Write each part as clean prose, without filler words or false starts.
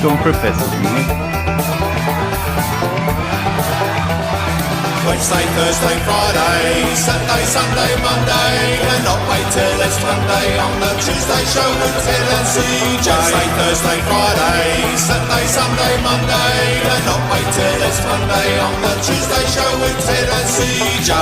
gone for a piss. Wednesday, Thursday, Friday, Saturday, Sunday, Monday, and not wait till it's Monday on the Tuesday show with Ted and CJ. Wednesday, Thursday, Friday, Saturday, Sunday, Monday, and not wait till it's Monday on the Tuesday show with Ted and CJ.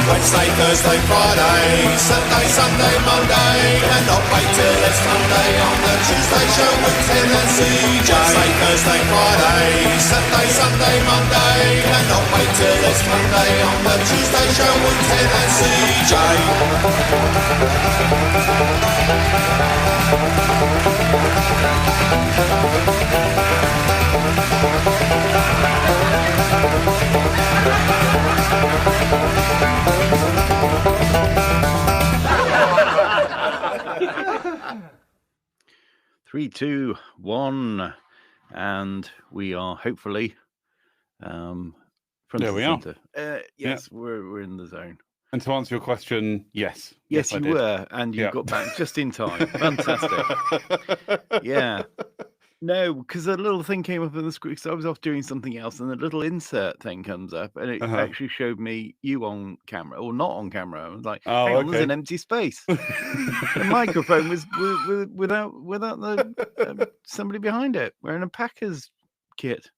Wednesday, Thursday, Friday, Saturday, Sunday, Monday, and not wait till it's Monday on the Tuesday show with Ted and CJ. Wednesday, Thursday, Friday, Saturday, Sunday, Monday, and not wait till it's Monday on the Tuesday show with Ted and CJ. Three, two, one, and we are hopefully front There and we are. center. Yes, we're in the zone. And to answer your question, yes. Yes, I you did. were, and you Yeah. got back just in time. Fantastic. Yeah. No, because a little thing came up on the screen. So I was off doing something else, and a little insert thing comes up, and it actually showed me you on camera, or not on camera. I was like, Oh, hang on, there's okay. an empty space. The microphone was without the somebody behind it, wearing a Packers kit.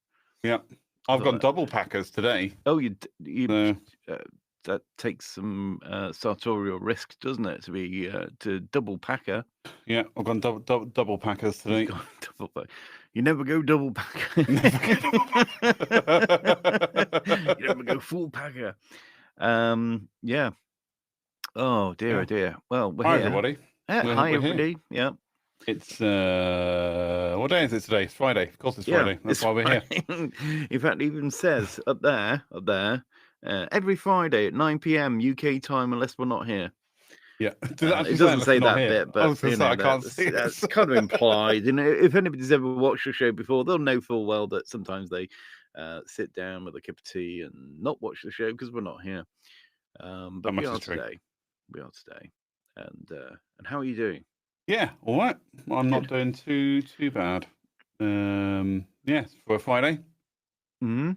Yeah. I've gone double Packers today. Oh, No. that takes some sartorial risk, doesn't it, to be to double Packer? Yeah, I've gone double Packers today. You never go double Packer. You never go full Packer. Yeah. Oh dear, oh dear. Well, we're Hi here. everybody. Hi we're everybody. Here. Yeah. It's what day is it today? It's Friday. Of course, it's Friday. That's why we're here. In fact, it even says up there, every Friday at 9 p.m. UK time, unless we're not here. Yeah, it doesn't say that bit, but I can't see that's kind of implied. If anybody's ever watched the show before, they'll know full well that sometimes they sit down with a cup of tea and not watch the show because we're not here. But we are today. We are today. And how are you doing? Yeah, all right. I'm not doing too bad. Yes, for a Friday. Mm-hmm.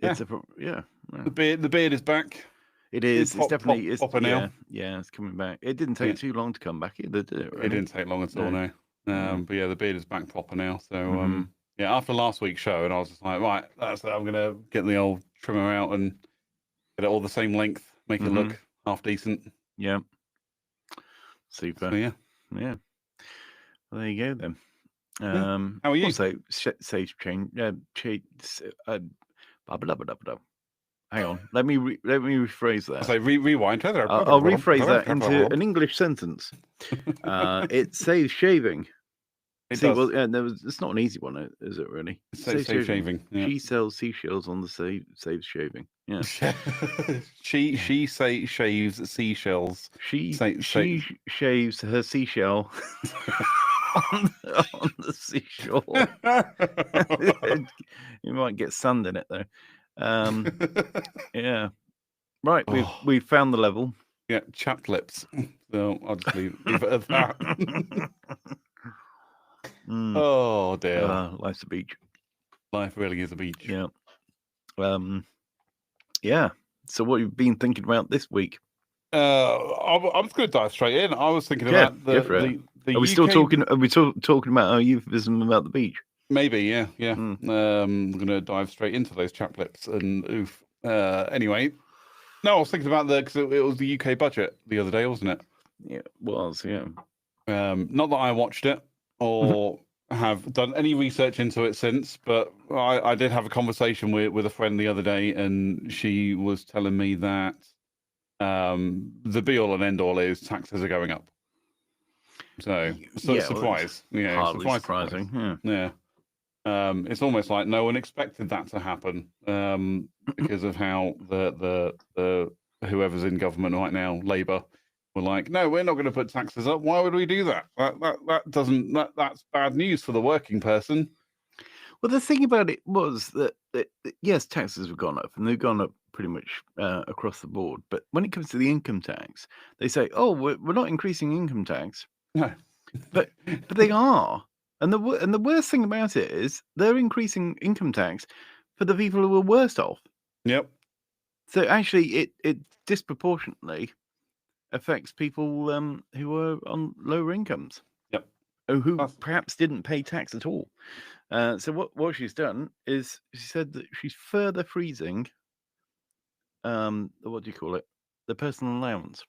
Yeah. The beard is back. It is. It's definitely proper now. Yeah, it's coming back. It didn't take too long to come back either, did it? Really? It didn't take long at all, no. But yeah, the beard is back proper now. So yeah, after last week's show, and I was just like, right, I'm gonna get the old trimmer out and get it all the same length, make it look half decent. Yeah. Super. So, yeah. Well, there you go then. How are you? Also, save change. Hang on. Let me rephrase that. So rewind. I'll rephrase that into an English sentence. It saves shaving. It does. Well, it's not an easy one, is it? Really? Saves shaving. Yeah. She sells seashells on the saves shaving. Yeah. she shaves seashells. She shaves her seashell on the seashore. You might get sand in it though. Yeah. Right. We've found the level. Yeah. Chapped lips. So I'll just leave it at that. Oh dear. Life's a beach. Life really is a beach. Yeah. Yeah. So what have you been thinking about this week? I'm just going to dive straight in. I was thinking about the Are we still talking? Are we talking about our euphemism about the beach? Maybe, yeah. I'm going to dive straight into those chap lips and oof. Anyway, no, I was thinking about because it was the UK budget the other day, wasn't it? Yeah, it was. Yeah. Not that I watched it or have done any research into it since, but I did have a conversation with a friend the other day, and she was telling me that the be all and end all is taxes are going up. So surprise. Yeah, hardly surprising. Yeah. It's almost like no one expected that to happen because of how the whoever's in government right now, Labour, were like, no, we're not going to put taxes up. Why would we do that? That's bad news for the working person. Well, the thing about it was that yes, taxes have gone up, and they've gone up pretty much across the board. But when it comes to the income tax, they say, "Oh, we're not increasing income tax," No. but they are. And the worst thing about it is they're increasing income tax for the people who are worst off. Yep. So actually, it disproportionately affects people who are on lower incomes. Yep. Who perhaps didn't pay tax at all. So what she's done is she said that she's further freezing what do you call it? The personal allowance.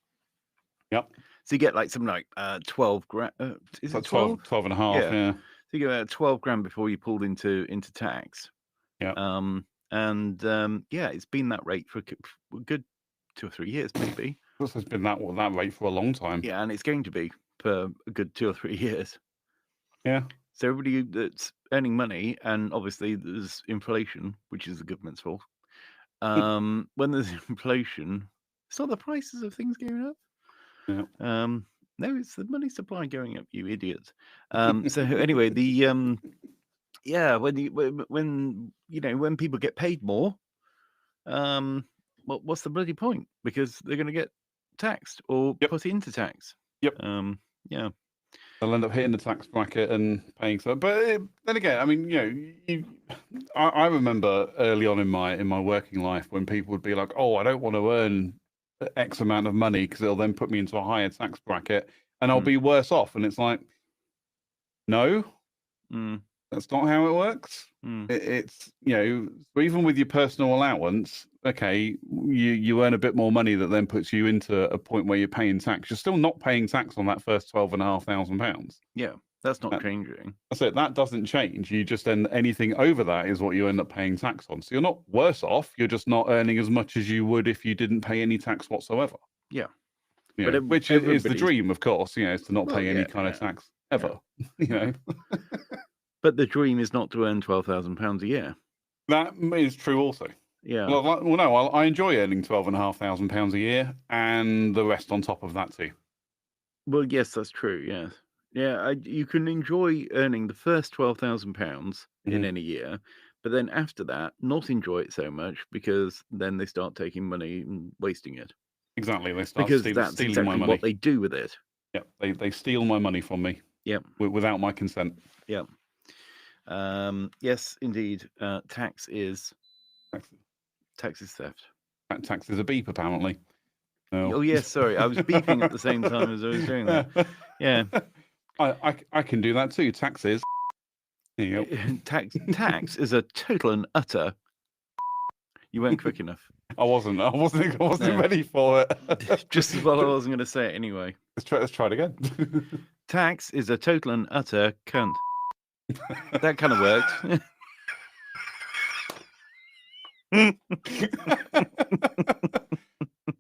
Yep. So you get like something like 12 grand. Is it 12? 12 and a half, yeah. So you get about 12 grand before you pulled into tax. Yeah. Yeah, it's been that rate for a good 2 or 3 years, maybe. It's been that rate for a long time. Yeah, and it's going to be for a good 2 or 3 years. Yeah. So everybody that's earning money, and obviously there's inflation, which is the government's fault. When there's inflation, it's not the prices of things going up. Yeah. No, it's the money supply going up, you idiots. So anyway, the yeah, when people get paid more, what's the bloody point? Because they're going to get taxed or put into tax. Yep. Yeah. They'll end up hitting the tax bracket and paying so. But then again, I mean, I remember early on in my working life when people would be like, "Oh, I don't want to earn X amount of money because it'll then put me into a higher tax bracket and I'll be worse off." And it's like, no, that's not how it works. It's so even with your personal allowance, okay, you earn a bit more money that then puts you into a point where you're paying tax. You're still not paying tax on that first £12,500. Yeah, that's not changing. That's it. That doesn't change. You just then anything over that is what you end up paying tax on. So you're not worse off. You're just not earning as much as you would if you didn't pay any tax whatsoever. Yeah, which is the dream, of course. Is to not pay any kind of tax ever. But the dream is not to earn £12,000 a year. That is true also. Yeah. Well, no, I enjoy earning £12,500 a year and the rest on top of that too. Well, yes, that's true. Yes. Yeah, you can enjoy earning the first £12,000 in any year, but then after that, not enjoy it so much because then they start taking money and wasting it. Exactly. They start because stealing that's my exactly money. what they do with it. Yep. They steal my money from me. Yep. Without my consent. Yep. Yes, indeed. Tax is theft. Tax is a beep, apparently. Oh yes, sorry. I was beeping at the same time as I was doing that. Yeah. I can do that too. Taxes. There you go. Tax is a total and utter. You weren't quick enough. I wasn't ready for it. Just as well I wasn't going to say it anyway. Let's try it again. Tax is a total and utter cunt. That kind of worked.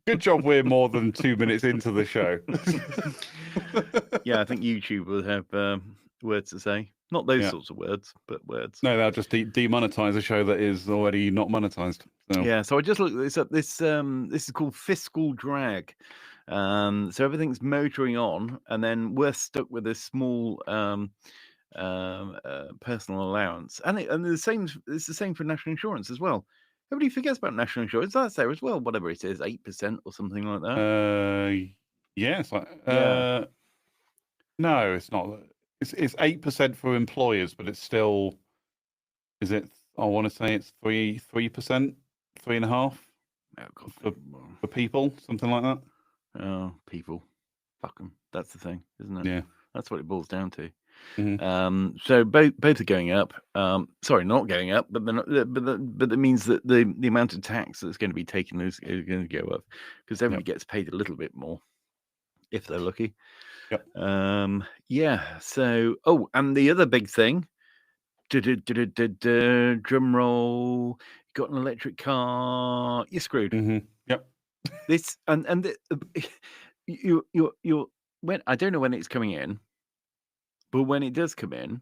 Good job we're more than 2 minutes into the show. Yeah, I think YouTube will have words to say. Not those sorts of words, but words. No, they'll just demonetize a show that is already not monetized. So. Yeah, so I just looked this up. This is called fiscal drag. So everything's motoring on, and then we're stuck with this small personal allowance, and it's the same for national insurance as well. Everybody forgets about national insurance. That's there as well, whatever it is, 8% or something like that. Yes. No, it's not. It's 8% for employers, but it's still. Is it? I want to say it's 3%, 3.5% for people, something like that. Oh, people, fuck them. That's the thing, isn't it? Yeah, that's what it boils down to. Mm-hmm. So both are going up. Sorry, not going up, but that means that the amount of tax that's going to be taken is going to go up because everybody gets paid a little bit more if they're lucky. Yep. Yeah. So, and the other big thing, drum roll. You got an electric car, you're screwed. Mm-hmm. Yep. This you when I don't know when it's coming in. But when it does come in,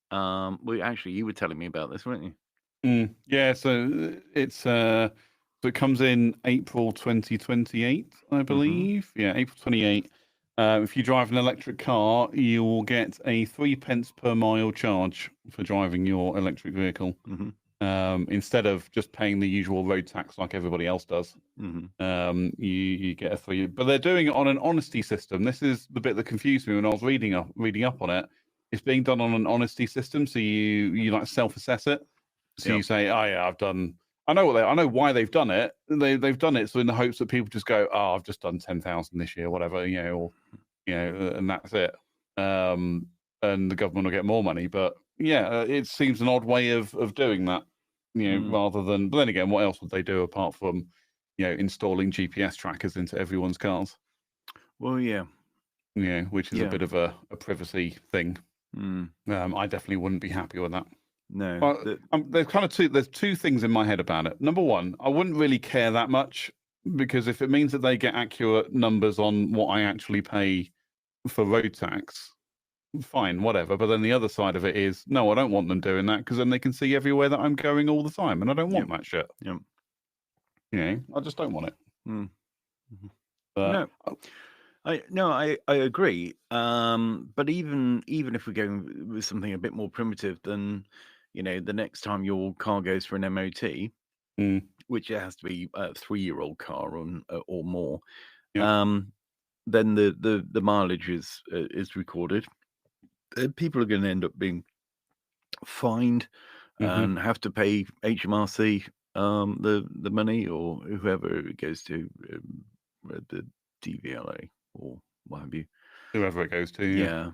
you were telling me about this, weren't you? Yeah, so it's so it comes in April 2028, I believe. Yeah, April 28. If you drive an electric car, you will get a 3p per mile charge for driving your electric vehicle. Instead of just paying the usual road tax like everybody else does. You get a 3. But they're doing it on an honesty system. This is the bit that confused me when I was reading up on it. It's being done on an honesty system, so you like self-assess it. So you say, "Oh yeah, I've done." I know why they've done it. They've done it so in the hopes that people just go, "Oh, I've just done 10,000 this year, whatever," and that's it. And the government will get more money. But yeah, it seems an odd way of doing that. Rather than. But then again, what else would they do apart from, installing GPS trackers into everyone's cars? Well, yeah. Which is a bit of a privacy thing. I definitely wouldn't be happy with that. No. There's two things in my head about it. Number one, I wouldn't really care that much, because if it means that they get accurate numbers on what I actually pay for road tax, fine, whatever. But then the other side of it is, no, I don't want them doing that, because then they can see everywhere that I'm going all the time, and I don't want that shit. I just don't want it. But, I agree. But even if we're going with something a bit more primitive than, the next time your car goes for an MOT, which it has to be a 3-year-old car or more, then the mileage is recorded. People are going to end up being fined and have to pay HMRC the money, or whoever it goes to, the DVLA or what have you. Whoever it goes to, yeah.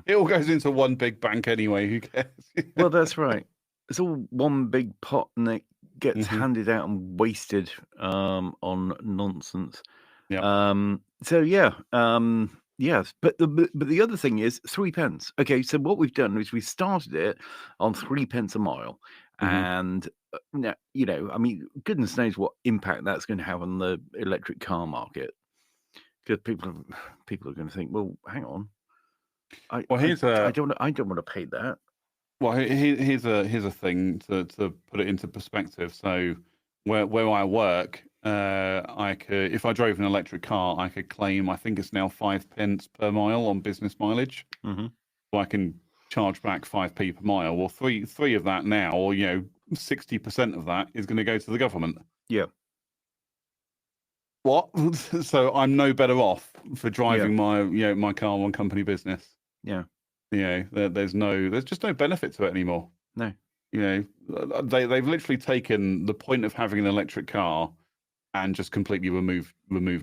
It all goes into one big bank anyway. Who cares? Well, that's right. It's all one big pot, and it gets handed out and wasted on nonsense. Yes, but the other thing is 3p. Okay, so what we've done is we started it on 3p a mile, and I mean, goodness knows what impact that's going to have on the electric car market. Because people are going to think, well, hang on, I don't want to pay that. Well, here's a thing to put it into perspective. So where I work, I could, if I drove an electric car, I could claim, I think it's now 5p per mile on business mileage. So I can charge back 5p per mile. Well, three of that now, or 60% of that is going to go to the government. Yeah. What? So I'm no better off for driving my car on company business. Yeah. There's just no benefit to it anymore. No. They've literally taken the point of having an electric car and just completely removed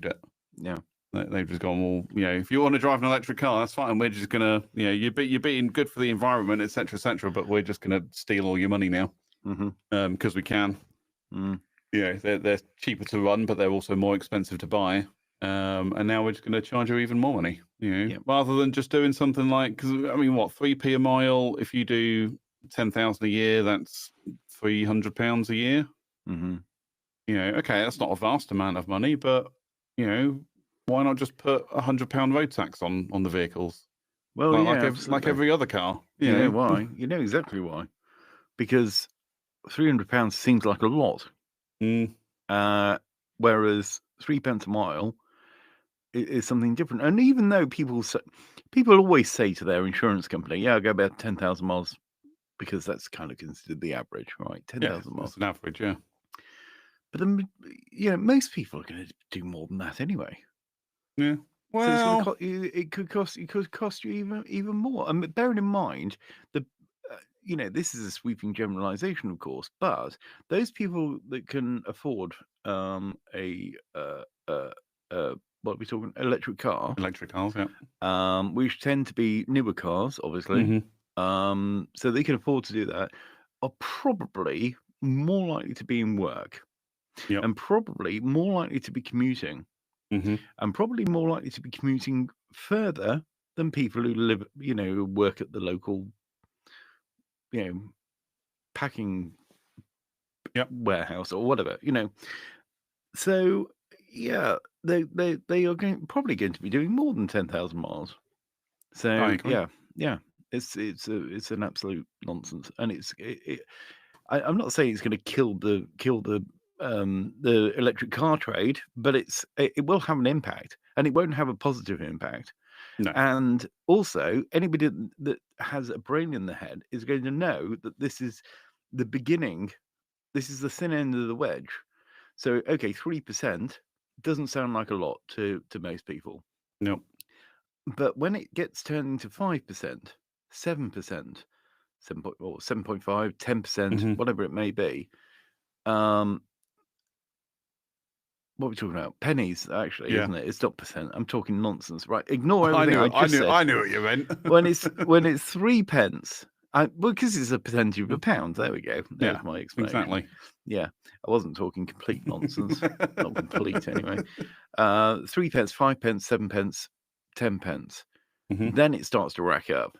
it. Yeah. They've just gone, well, if you want to drive an electric car, that's fine. We're just gonna, you're being good for the environment, etc., but we're just gonna steal all your money now, because we can. They're cheaper to run, but they're also more expensive to buy. And now we're just going to charge you even more money, rather than just doing something like, because I mean, what, 3p a mile? If you do 10,000 a year, that's £300 a year. Okay, that's not a vast amount of money, but why not just put £100 road tax on the vehicles? Well, like every other car. You know why? You know exactly why. Because £300 seems like a lot. Whereas 3p a mile is something different. And even though people always say to their insurance company, I go about 10,000 miles, because that's kind of considered the average, right? 10,000 miles. That's an average, yeah. But then, most people are going to do more than that anyway. Yeah. Well, so it could cost you even more. I mean, bearing in mind this is a sweeping generalization, of course, but those people that can afford what are we talking? Electric cars, yeah. Which tend to be newer cars, obviously. So they can afford to do that, are probably more likely to be in work, and probably more likely to be commuting, and probably more likely to be commuting further than people who live, who work at the local, packing warehouse or whatever, So they are probably going to be doing more than 10,000 miles. So it's an absolute nonsense, and I'm not saying it's going to kill the the electric car trade, but it will have an impact, and it won't have a positive impact. No. And also, anybody that has a brain in the head is going to know that this is the beginning. This is the thin end of the wedge. So, okay, 3% doesn't sound like a lot to most people. Nope. But when it gets turned into 5%, 7%, 7.5, 10%, whatever it may be, what are we talking about? Pennies, actually, isn't it? It's not percent. I'm talking nonsense, right? Ignore everything I just said. I knew what you meant. when it's 3 pence, because it's a percentage of a pound. There we go. There's my explanation. Exactly. Yeah, I wasn't talking complete nonsense. Not complete anyway. 3 pence, 5 pence, 7 pence, 10 pence. Then it starts to rack up.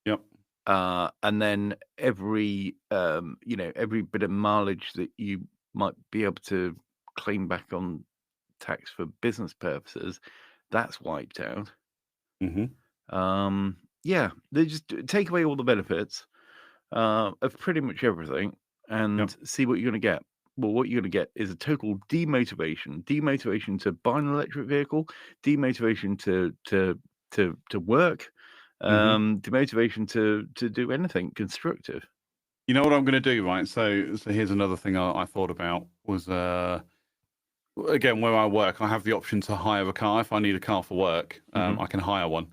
Yep. And then every every bit of mileage that you might be able to claim back on tax for business purposes, that's wiped out. They just take away all the benefits of pretty much everything and see what you're going to get. Well, what you're going to get is a total demotivation to buy an electric vehicle, demotivation to work, demotivation to do anything constructive. You know what I'm going to do, right? So here's another thing I thought about was, again, where I work, I have the option to hire a car. If I need a car for work, I can hire one.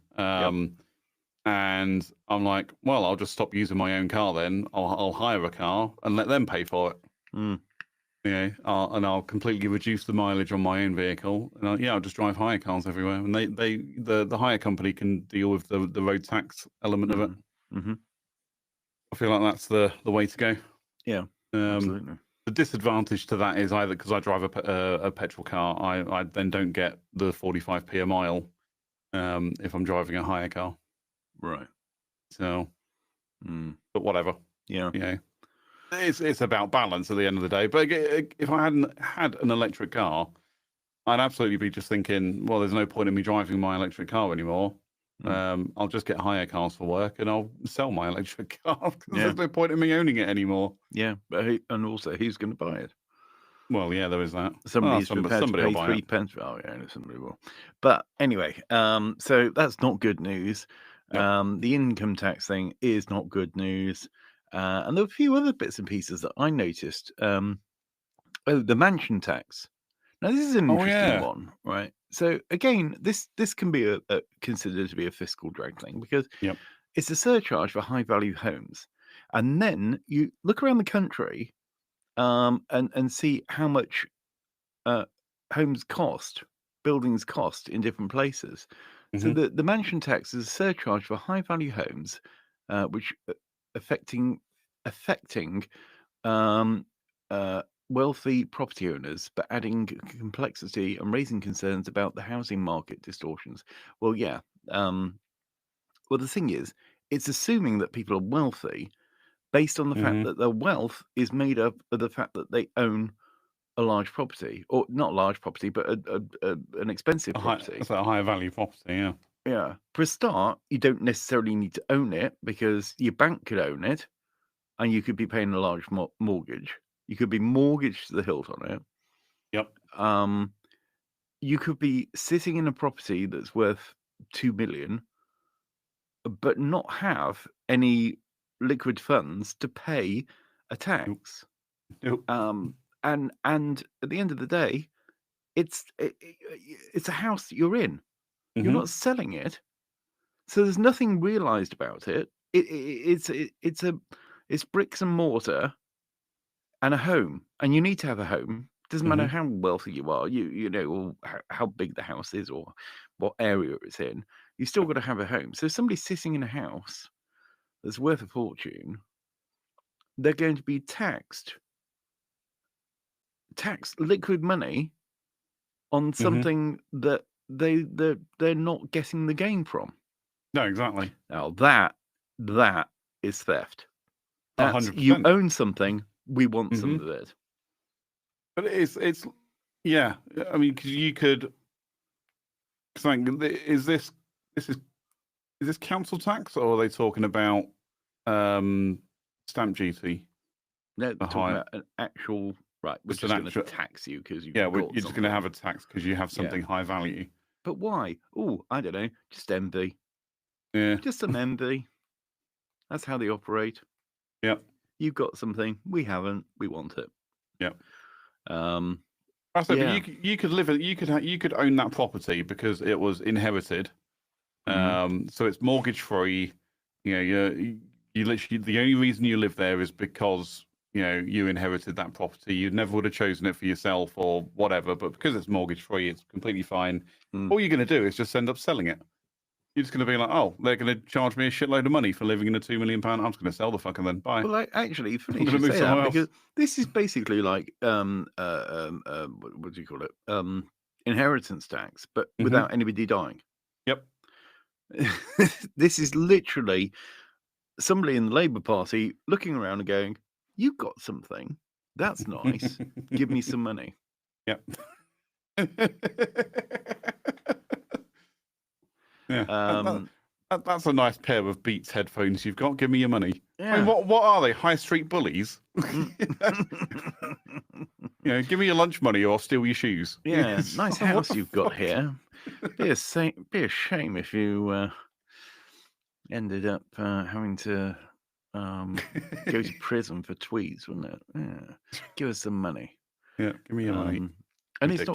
And I'm like, well, I'll just stop using my own car then. I'll hire a car and let them pay for it. And I'll completely reduce the mileage on my own vehicle. And I'll just drive hire cars everywhere. And the hire company can deal with the road tax element of it. I feel like that's the way to go. Yeah, absolutely. The disadvantage to that is either because I drive a petrol car, I then don't get the 45p a mile if I'm driving a hire car. Right. So, but whatever. Yeah. It's about balance at the end of the day. But if I hadn't had an electric car, I'd absolutely be just thinking, well, there's no point in me driving my electric car anymore. I'll just get hire cars for work and I'll sell my electric car because there's no point in me owning it anymore. Yeah, and also, who's going to buy it? Well, yeah, there is that. Somebody's prepared to pay 3 pence. Oh, yeah, somebody will. But anyway, so that's not good news. The income tax thing is not good news. And there were a few other bits and pieces that I noticed. The mansion tax. Now, this is an interesting one, right? So again, this can be considered to be a fiscal drag thing because it's a surcharge for high value homes. And then you look around the country and see how much homes cost, buildings cost in different places. So the mansion tax is a surcharge for high value homes, which affecting wealthy property owners, but adding complexity and raising concerns about the housing market distortions. Well, yeah. Well, the thing is, it's assuming that people are wealthy based on the fact that their wealth is made up of the fact that they own a large property, or not a large property, but an expensive property. It's a higher value property, yeah. Yeah. For a start, you don't necessarily need to own it because your bank could own it and you could be paying a large mortgage. You could be mortgaged to the hilt on it. Yep. You could be sitting in a property that's worth 2 million, but not have any liquid funds to pay a tax. Nope. And at the end of the day, it's a house that you're in. You're not selling it, so there's nothing realized about it. It's bricks and mortar and a home, and you need to have a home. Doesn't matter how wealthy you are, you know, or how big the house is or what area it's in. You've still got to have a home. So if somebody's sitting in a house that's worth a fortune, they're going to be taxed liquid money on something that they're not getting the gain from. No, exactly. Now that is theft. That's 100%. You own something, we want some of it. But it's yeah. I mean, because you could think, is this council tax, or are they talking about stamp duty? No, they're talking about an actual Right, we're just going to tax you because you're just going to have a tax because you have something high value. But why? Oh, I don't know. Just envy. Yeah, just some envy. That's how they operate. Yep. You've got something we haven't. We want it. Yep. I say, but you could live it. You could own that property because it was inherited. So it's mortgage free. You know, you literally the only reason you live there is because you inherited that property. You never would have chosen it for yourself or whatever, but because it's mortgage free, it's completely fine. All you're going to do is just end up selling it. You're just going to be like, oh, they're going to charge me a shitload of money for living in a £2 million. I'm just going to sell the fucker then. Bye. Well, actually, funny you say that because this is basically like what do you call it? Inheritance tax, but without anybody dying. Yep. This is literally somebody in the Labour Party looking around and going, "You've got something. That's nice. Give me some money." Yep. Yeah. That's a nice pair of Beats headphones you've got. Give me your money. Yeah. I mean, what are they? High street bullies? Give me your lunch money or I'll steal your shoes. Yeah, nice house you've got here. Be a shame if you ended up having to go to prison for tweets, wouldn't it? Yeah. Give us some money. Yeah, give me your money. And it's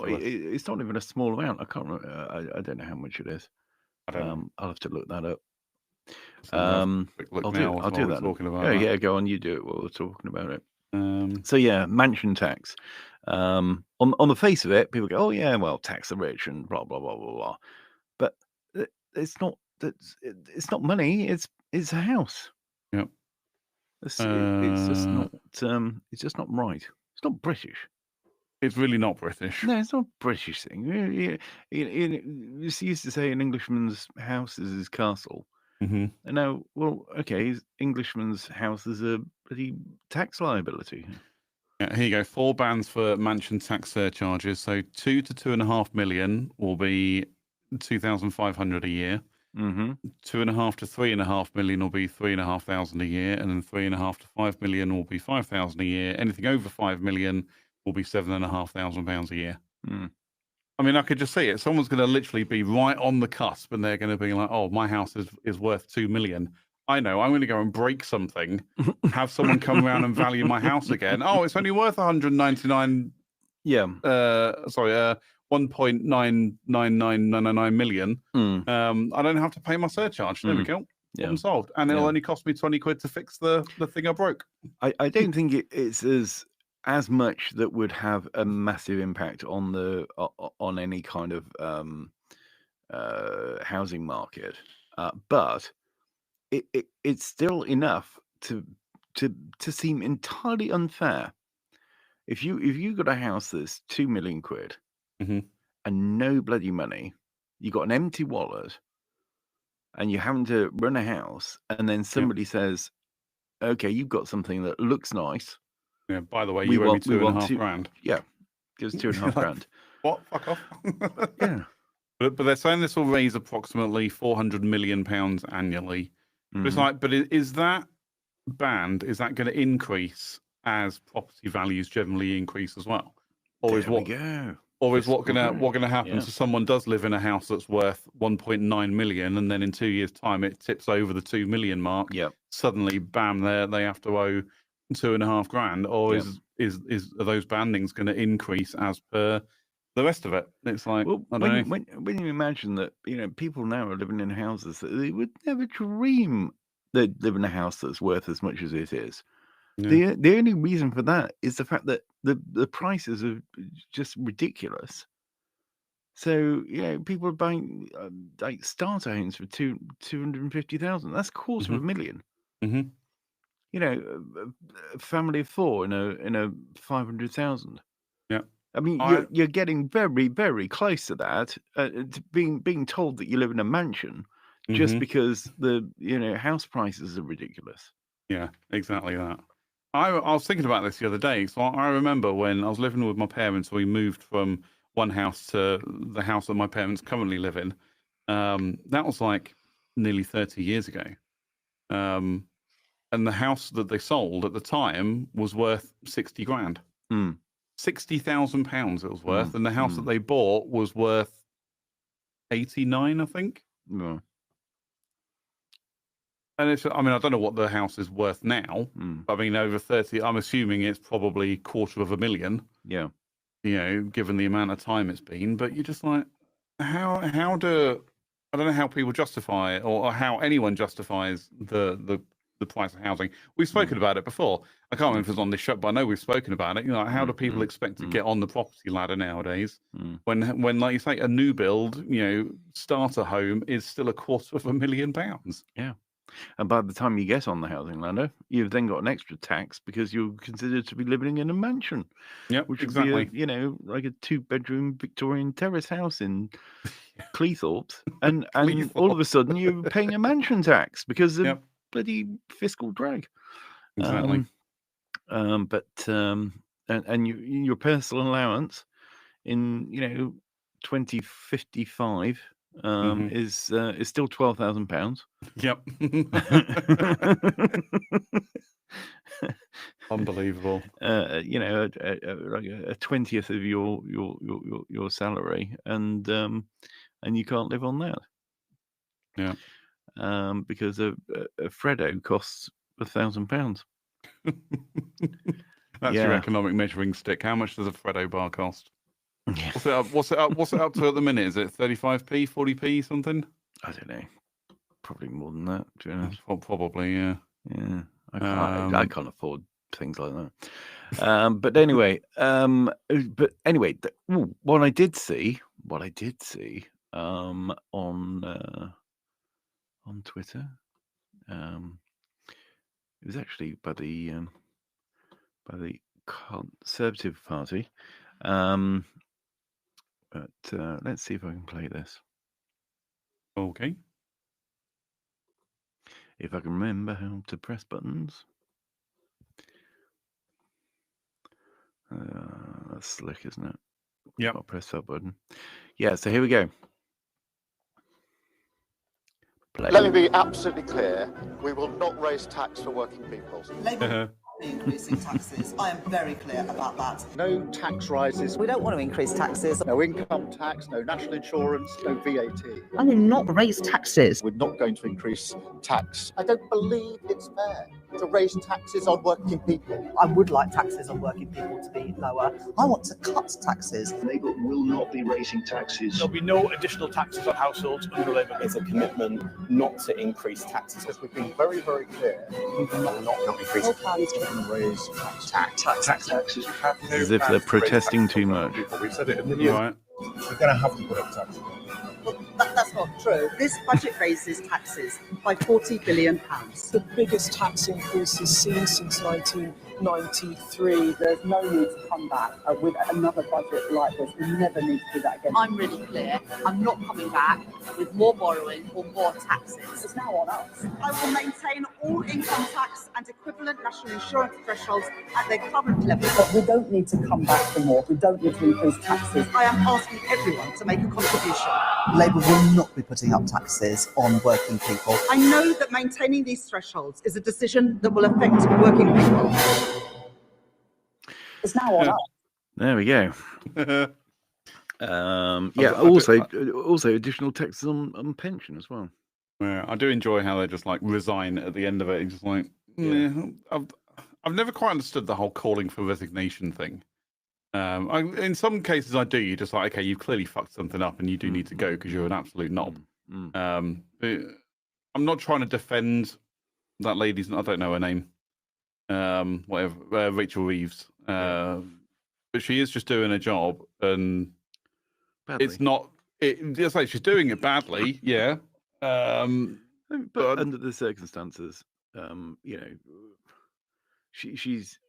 not even a small amount. I can't remember. I don't know how much it is. I'll have to look that up. I'll do that. Yeah, go on. You do it while we're talking about it. So yeah, mansion tax. On the face of it, people go, "Oh yeah, well, tax the rich and blah blah blah blah blah." But it's not. It's not money. It's a house. Yep. It's just not. It's just not right. It's not British. It's really not British. No, it's not a British thing. You used to say an Englishman's house is his castle. And now, well, okay, Englishman's house is a bloody tax liability. Yeah, here you go. 4 bans for mansion tax surcharges. So 2 to 2.5 million will be 2,500 a year. 2.5 to 3.5 million will be 3,500 a year, and then 3.5 to 5 million will be 5,000 a year. Anything over 5 million will be £7,500 a year. I mean, I could just see it. Someone's going to literally be right on the cusp, and they're going to be like, "Oh, my house is worth 2 million. I know. I'm going to go and break something, have someone come around and value my house again. Oh, it's only worth 199. Yeah. 1.99999 million. I don't have to pay my surcharge. There we go. Problem solved. And it'll only cost me 20 quid to fix the thing I broke. I don't think it's as much that would have a massive impact on any kind of housing market, but it's still enough to seem entirely unfair. If you got a house that's 2 million quid and no bloody money, you got an empty wallet, and you're having to run a house, and then somebody says, "Okay, you've got something that looks nice. Yeah, by the way, you owe me 2.5 grand. Yeah, give us 2.5 grand. What? Fuck off. Yeah. But they're saying this will raise approximately £400 million annually. But it's like, but is that banned? Is that going to increase as property values generally increase as well? Or is what going to happen? So someone does live in a house that's worth 1.9 million, and then in 2 years' time it tips over the 2 million mark. Yeah. Suddenly, bam! They have to owe 2.5 grand. Or are those bandings going to increase as per the rest of it? It's like, I don't know. When you imagine that, people now are living in houses that they would never dream they'd live in a house that's worth as much as it is. Yeah. The only reason for that is the fact that the prices are just ridiculous. So people are buying like starter homes for 250,000. That's $250,000. A family of 4 in a 500,000. Yeah. I mean, you're getting very, very close to that. To being told that you live in a mansion just because the house prices are ridiculous. Yeah, exactly that. I was thinking about this the other day. So I remember when I was living with my parents, we moved from one house to the house that my parents currently live in. That was like nearly 30 years ago. And the house that they sold at the time was worth 60 grand. £60,000 it was worth, and the house that they bought was worth 89, I think. Yeah. And it's, I mean, I don't know what the house is worth now. I mean, over 30, I'm assuming it's probably $250,000. Yeah. You know, given the amount of time it's been, but you're just like, how do, I don't know how people justify it, or how anyone justifies the price of housing. We've spoken about it before. I can't remember if it was on this show, but I know we've spoken about it. You know, how do people expect to get on the property ladder nowadays when, like you say, a new build, you know, starter home is still £250,000? Yeah. And by the time you get on the housing ladder, you've then got an extra tax because you're considered to be living in a mansion. Yeah, which exactly. would be, you know, like a 2-bedroom Victorian terrace house in Cleethorpes, and all of a sudden you're paying a mansion tax because of bloody fiscal drag. Exactly. And your personal allowance in 2055 is still £12,000. Yep. Unbelievable. You know, like a 20th of your salary, and you can't live on that. Yeah. Because a Freddo costs £1,000. That's your economic measuring stick. How much does a Freddo bar cost? What's it up to at the minute? Is it 35p, 40p, something? I don't know. Probably more than that, to be honest. Probably, yeah. Yeah. I can't afford things like that. But anyway, what I did see on Twitter, it was actually by the Conservative Party. But let's see if I can play this. Okay. If I can remember how to press buttons. That's slick, isn't it? Yeah. Press that button. Yeah, so here we go. Play. Let me be absolutely clear. We will not raise tax for working people. Labour will be increasing taxes. I am very clear about that. No tax rises. We don't want to increase taxes. No income tax, no national insurance, no VAT. I will not raise taxes. We're not going to increase tax. I don't believe it's fair to raise taxes on working people. I would like taxes on working people to be lower. I want to cut taxes. Labour will not be raising taxes. There'll be no additional taxes on households under Labour. It's a commitment not to increase taxes. Because we've been very, very clear. We will not increase raise Taxes. As if they're protesting too much. We've said it in the news. Right. We're going to have to put up taxes. Well, that's not true. This budget raises taxes by £40 billion. The biggest tax increases seen since 1993. There's no need to come back with another budget like this. We never need to do that again. I'm really clear. I'm not coming back with more borrowing or more taxes. It's now on us. I will maintain all income tax and equivalent national insurance thresholds at their current level. But we don't need to come back for more. We don't need to increase taxes. I am asking everyone to make a contribution. Labour will not be putting up taxes on working people. I know that maintaining these thresholds is a decision that will affect working people. It's now on us. There we go. Also additional taxes on pension as well. Yeah, I do enjoy how they just like resign at the end of it. It's just like, I've never quite understood the whole calling for resignation thing. In some cases, I do. You're just like, okay, you've clearly fucked something up, and you do need to go because you're an absolute knob. But I'm not trying to defend that lady's. I don't know her name. Rachel Reeves. But she is just doing a job, and badly. It's not. It's like she's doing it badly, yeah. But under the circumstances, she's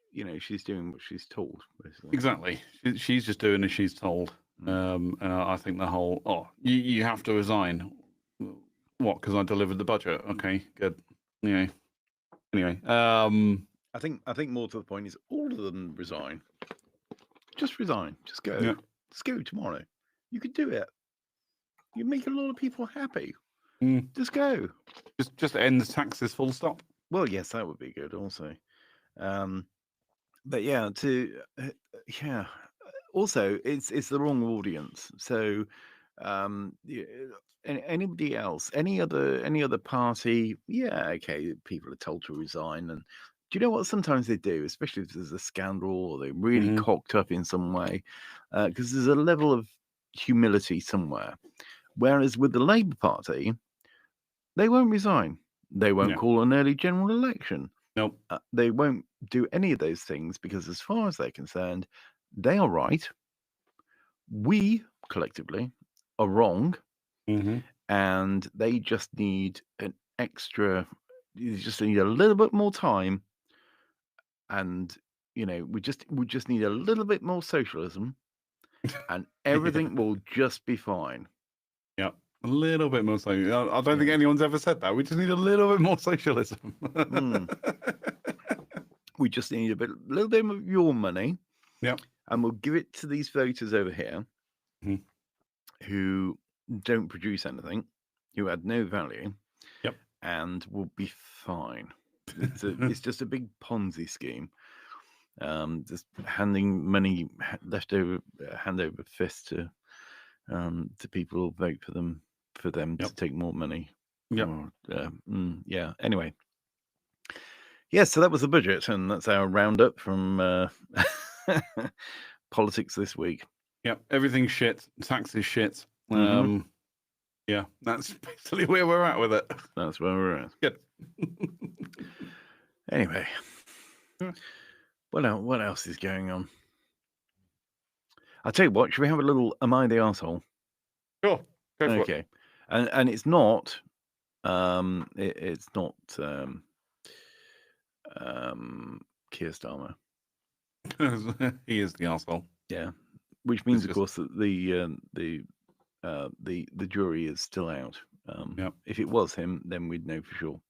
doing what she's told, basically. Exactly. She's just doing as she's told. And I think the whole you have to resign. What? Because I delivered the budget. Okay, good. Anyway. I think more to the point is all of them resign. Just resign. Just go. Yeah. Just go tomorrow. You could do it. You make a lot of people happy. Just go. Just end the taxes. Full stop. Well, yes, that would be good. Also, But yeah, yeah. Also, it's the wrong audience. So, anybody else, any other party, yeah, okay, people are told to resign. And do you know what? Sometimes they do, especially if there's a scandal or they're really cocked up in some way, because there's a level of humility somewhere. Whereas with the Labour Party, they won't resign. They won't call an early general election. Nope. They won't do any of those things because, as far as they're concerned, they are right. We collectively are wrong, and they just need an extra. You just need a little bit more time, and we just need a little bit more socialism, and everything will just be fine. Yeah. A little bit more socialism. I don't think anyone's ever said that. We just need a little bit more socialism. We just need a little bit of your money. Yeah. And we'll give it to these voters over here who don't produce anything, who add no value. Yep. And we'll be fine. It's just a big Ponzi scheme. Just handing money hand over fist to people who vote for them to take more money. Yeah. Anyway. Yes, so that was the budget, and that's our roundup from politics this week. Yep, everything's shit. Taxes shit. Yeah, that's basically where we're at with it. That's where we're at. Good. Anyway, what else is going on? I'll tell you what. Should we have a little "Am I the Arsehole"? Sure. Go for it. And it's not. It's not. Keir Starmer. He is the arsehole. Yeah, which means, of course, that the jury is still out. If it was him, then we'd know for sure.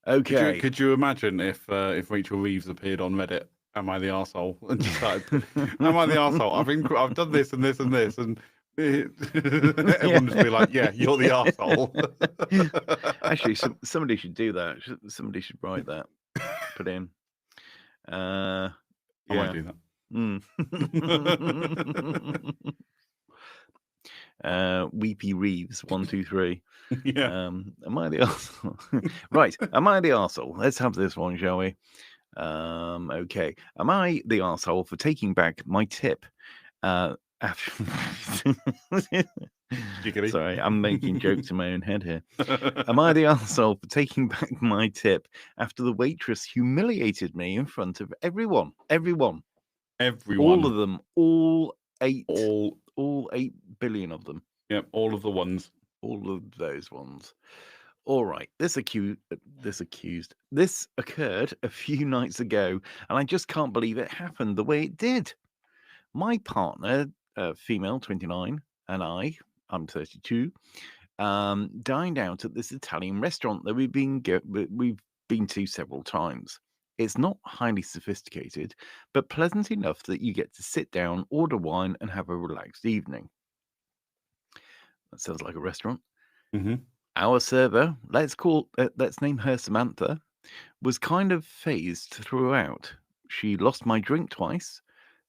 Okay. Could you imagine if Rachel Reeves appeared on Reddit? Am I the arsehole? And just started, am I the arsehole? I've done this and this and this, and everyone just be like, "Yeah, you're the arsehole." Actually, somebody should do that. Somebody should write that. Put in. I might do that. Weepy Reeves 1 2 3. Yeah. Am I the arsehole? Right. Am I the arsehole? Let's have this one, shall we? Okay. Am I the arsehole for taking back my tip? Sorry, I'm making jokes in my own head here. Am I the arsehole for taking back my tip after the waitress humiliated me in front of everyone? Everyone. All of them. All 8 billion of them. Yep, all of the ones. All of those ones. All right. This occurred a few nights ago, and I just can't believe it happened the way it did. My partner, female, 29, and I'm 32, dined out at this Italian restaurant that we've been to several times. It's not highly sophisticated, but pleasant enough that you get to sit down, order wine, and have a relaxed evening. That sounds like a restaurant. Our server, let's name her Samantha, was kind of phased throughout. She lost my drink twice,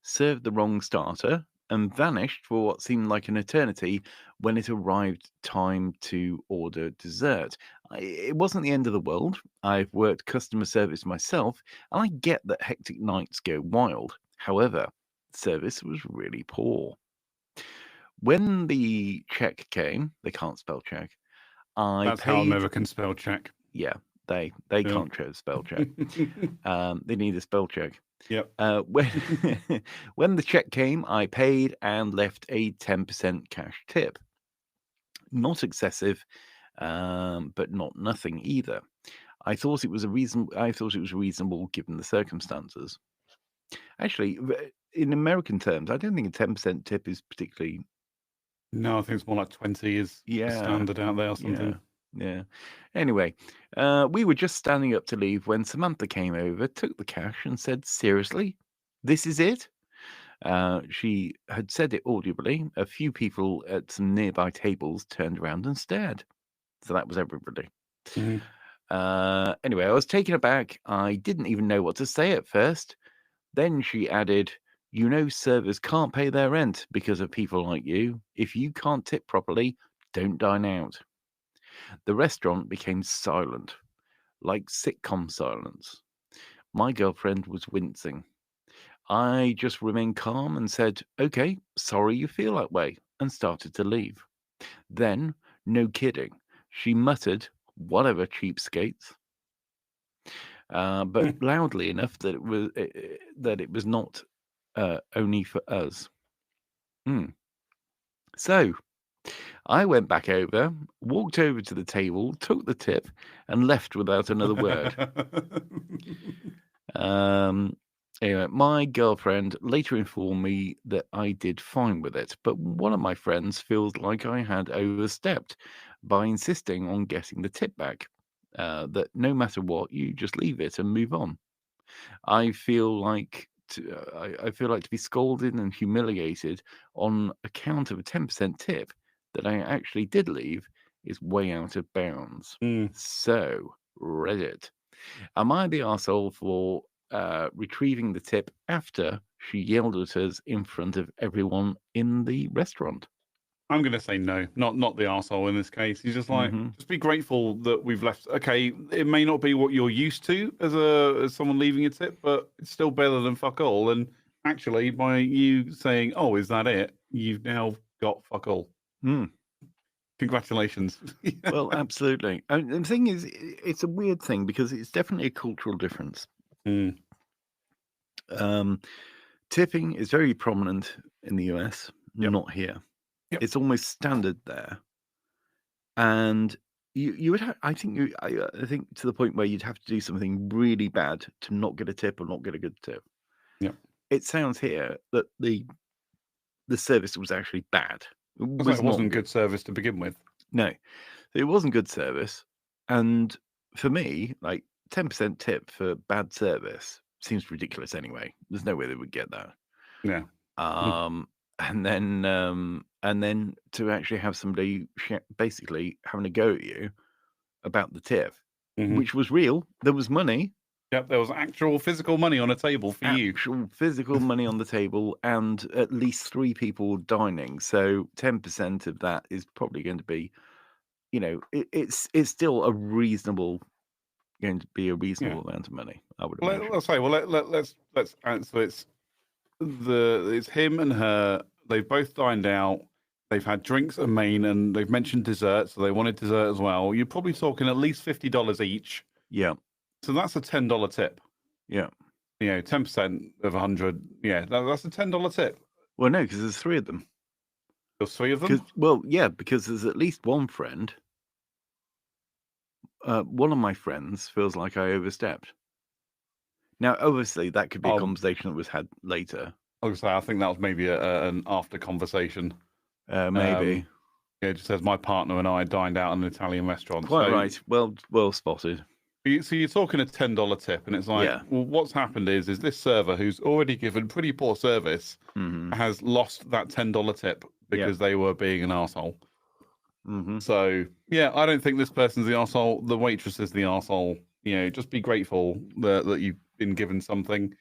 served the wrong starter, and vanished for what seemed like an eternity when it arrived time to order dessert. It wasn't the end of the world. I've worked customer service myself, and I get that hectic nights go wild. However, service was really poor. When the check came, they can't spell check. That's how Americans spell check. Yeah, they can't spell check. They need a spell check. Yep. When the check came, I paid and left a 10% cash tip. Not excessive, but not nothing either. I thought it was reasonable given the circumstances. Actually, in American terms, I don't think a 10% tip is particularly. No, I think it's more like 20 is standard out there or something. Yeah. Anyway, we were just standing up to leave when Samantha came over, took the cash, and said, "Seriously, this is it?" She had said it audibly. A few people at some nearby tables turned around and stared. So that was everybody. Anyway, I was taken aback. I didn't even know what to say at first. Then she added, "You know, servers can't pay their rent because of people like you. If you can't tip properly, don't dine out." The restaurant became silent, like sitcom silence. My girlfriend was wincing. I just remained calm and said, "Okay, sorry you feel that way," and started to leave. Then, no kidding, she muttered, "Whatever, cheapskates," but loudly enough that it was not only for us. So I went back over, walked over to the table, took the tip, and left without another word. Anyway, my girlfriend later informed me that I did fine with it, but one of my friends feels like I had overstepped by insisting on getting the tip back. That no matter what, you just leave it and move on. I feel like I feel like to be scolded and humiliated on account of a 10% tip that I actually did leave is way out of bounds. So, Reddit. Am I the arsehole for retrieving the tip after she yelled at us in front of everyone in the restaurant? I'm going to say no, not the arsehole in this case. He's just like, just be grateful that we've left. Okay, it may not be what you're used to as someone leaving a tip, but it's still better than fuck all. And actually, by you saying, "Oh, is that it?" you've now got fuck all. Congratulations. Well, absolutely. And the thing is, it's a weird thing because it's definitely a cultural difference. Tipping is very prominent in the US, not here. It's almost standard there, and you would have. I think to the point where you'd have to do something really bad to not get a tip or not get a good tip. Yeah, it sounds here that the service was actually bad. It wasn't good service to begin with. No, it wasn't good service, and for me, like 10% tip for bad service seems ridiculous anyway. There's no way they would get that. Yeah. And then to actually have somebody basically having a go at you about the tip, which was real. There was money. Yep, there was actual physical money on a table for you. Actual physical money on the table, and at least 3 people dining. So 10% of that is probably going to be, it's still going to be a reasonable amount of money, I would imagine. Let's say, let's answer. It's him and her. They've both dined out. They've had drinks and main, and they've mentioned dessert, so they wanted dessert as well. You're probably talking at least $50 each. Yeah. So that's a $10 tip. Yeah. 10% of 100. Yeah, that's a $10 tip. Well, no, because there's 3 of them. There's 3 of them? Well, yeah, because there's at least one friend. One of my friends feels like I overstepped. Now, obviously, that could be a conversation that was had later. I think that was maybe an after conversation. Maybe. It just says my partner and I dined out in an Italian restaurant. Quite right. Well spotted. So you're talking a $10 tip, and it's like, well, what's happened is this server who's already given pretty poor service has lost that $10 tip because they were being an arsehole. So, I don't think this person's the arsehole. The waitress is the arsehole. Just be grateful that you've been given something.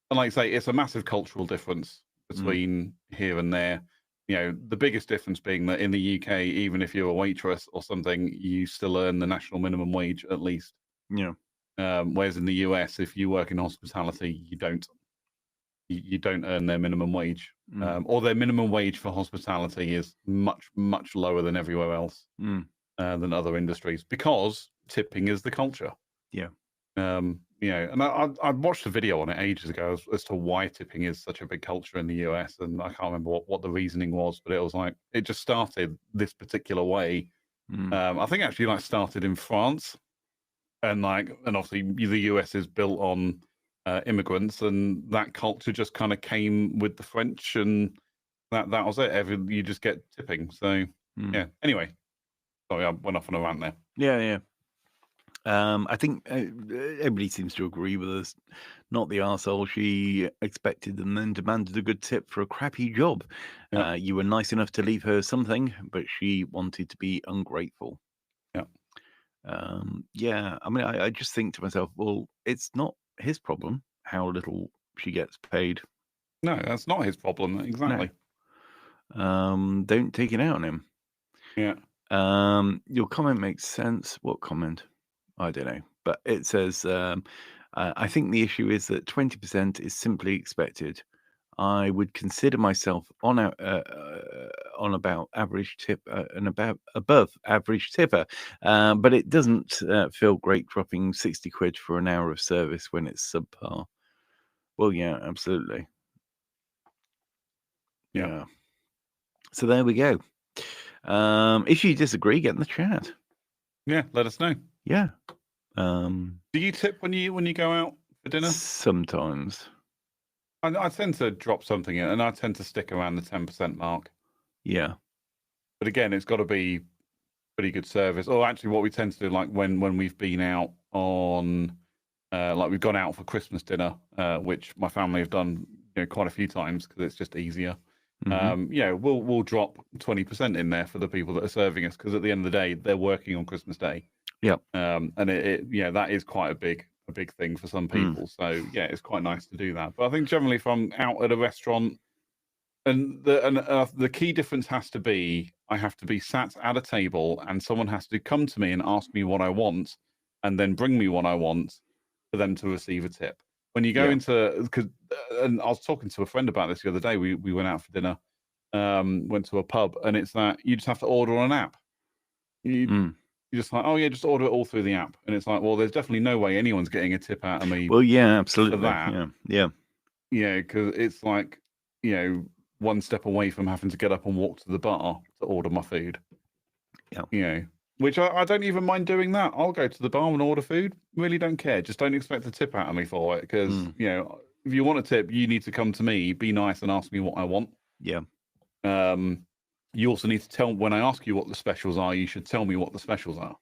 And like I say, it's a massive cultural difference between here and there. The biggest difference being that in the UK, even if you're a waitress or something, you still earn the national minimum wage at least. Yeah. Whereas in the US, if you work in hospitality, you don't earn their minimum wage, or their minimum wage for hospitality is much, much lower than everywhere else, than other industries, because tipping is the culture. Yeah. And I watched a video on it ages ago as to why tipping is such a big culture in the US, and I can't remember what the reasoning was, but it was like it just started this particular way. I think actually started in France, and obviously the US is built on immigrants, and that culture just kind of came with the French, and that was it. You just get tipping. So Anyway, sorry, I went off on a rant there. Yeah. I think everybody seems to agree with us. Not the arsehole she expected and then demanded a good tip for a crappy job. You were nice enough to leave her something, but she wanted to be ungrateful. I mean, I just think to myself, well, it's not his problem how little she gets paid. No, that's not his problem. Exactly. No. Don't take it out on him. Yeah. Your comment makes sense. What comment? I don't know. But it says, I think the issue is that 20% is simply expected. I would consider myself on about average tip and above average tipper, but it doesn't feel great dropping 60 quid for an hour of service when it's subpar. Well, yeah, absolutely. Yeah. So there we go. If you disagree, get in the chat. Yeah, let us know. Yeah. Do you tip when you go out for dinner? Sometimes. I tend to drop something in, and I tend to stick around the 10% mark. Yeah. But again, it's got to be pretty good service. Or actually, what we tend to do, like when we've been out on, like we've gone out for Christmas dinner, which my family have done, quite a few times because it's just easier. Mm-hmm. We'll drop 20% in there for the people that are serving us because at the end of the day, they're working on Christmas Day. Yeah. And that is quite a big thing for some people. So yeah, it's quite nice to do that. But I think generally, if I'm out at a restaurant, and the key difference has to be, I have to be sat at a table, and someone has to come to me and ask me what I want, and then bring me what I want for them to receive a tip. When you go into, and I was talking to a friend about this the other day. We went out for dinner, went to a pub, and it's that you just have to order on an app. You're just like, oh yeah, just order it all through the app, and it's like, well, there's definitely no way anyone's getting a tip out of me. Well, yeah, absolutely. For that. Yeah, because it's like, one step away from having to get up and walk to the bar to order my food. Yeah. Which I don't even mind doing that. I'll go to the bar and order food. Really don't care. Just don't expect a tip out of me for it, because if you want a tip, you need to come to me, be nice, and ask me what I want. Yeah. You also need to tell, when I ask you what the specials are, you should tell me what the specials are.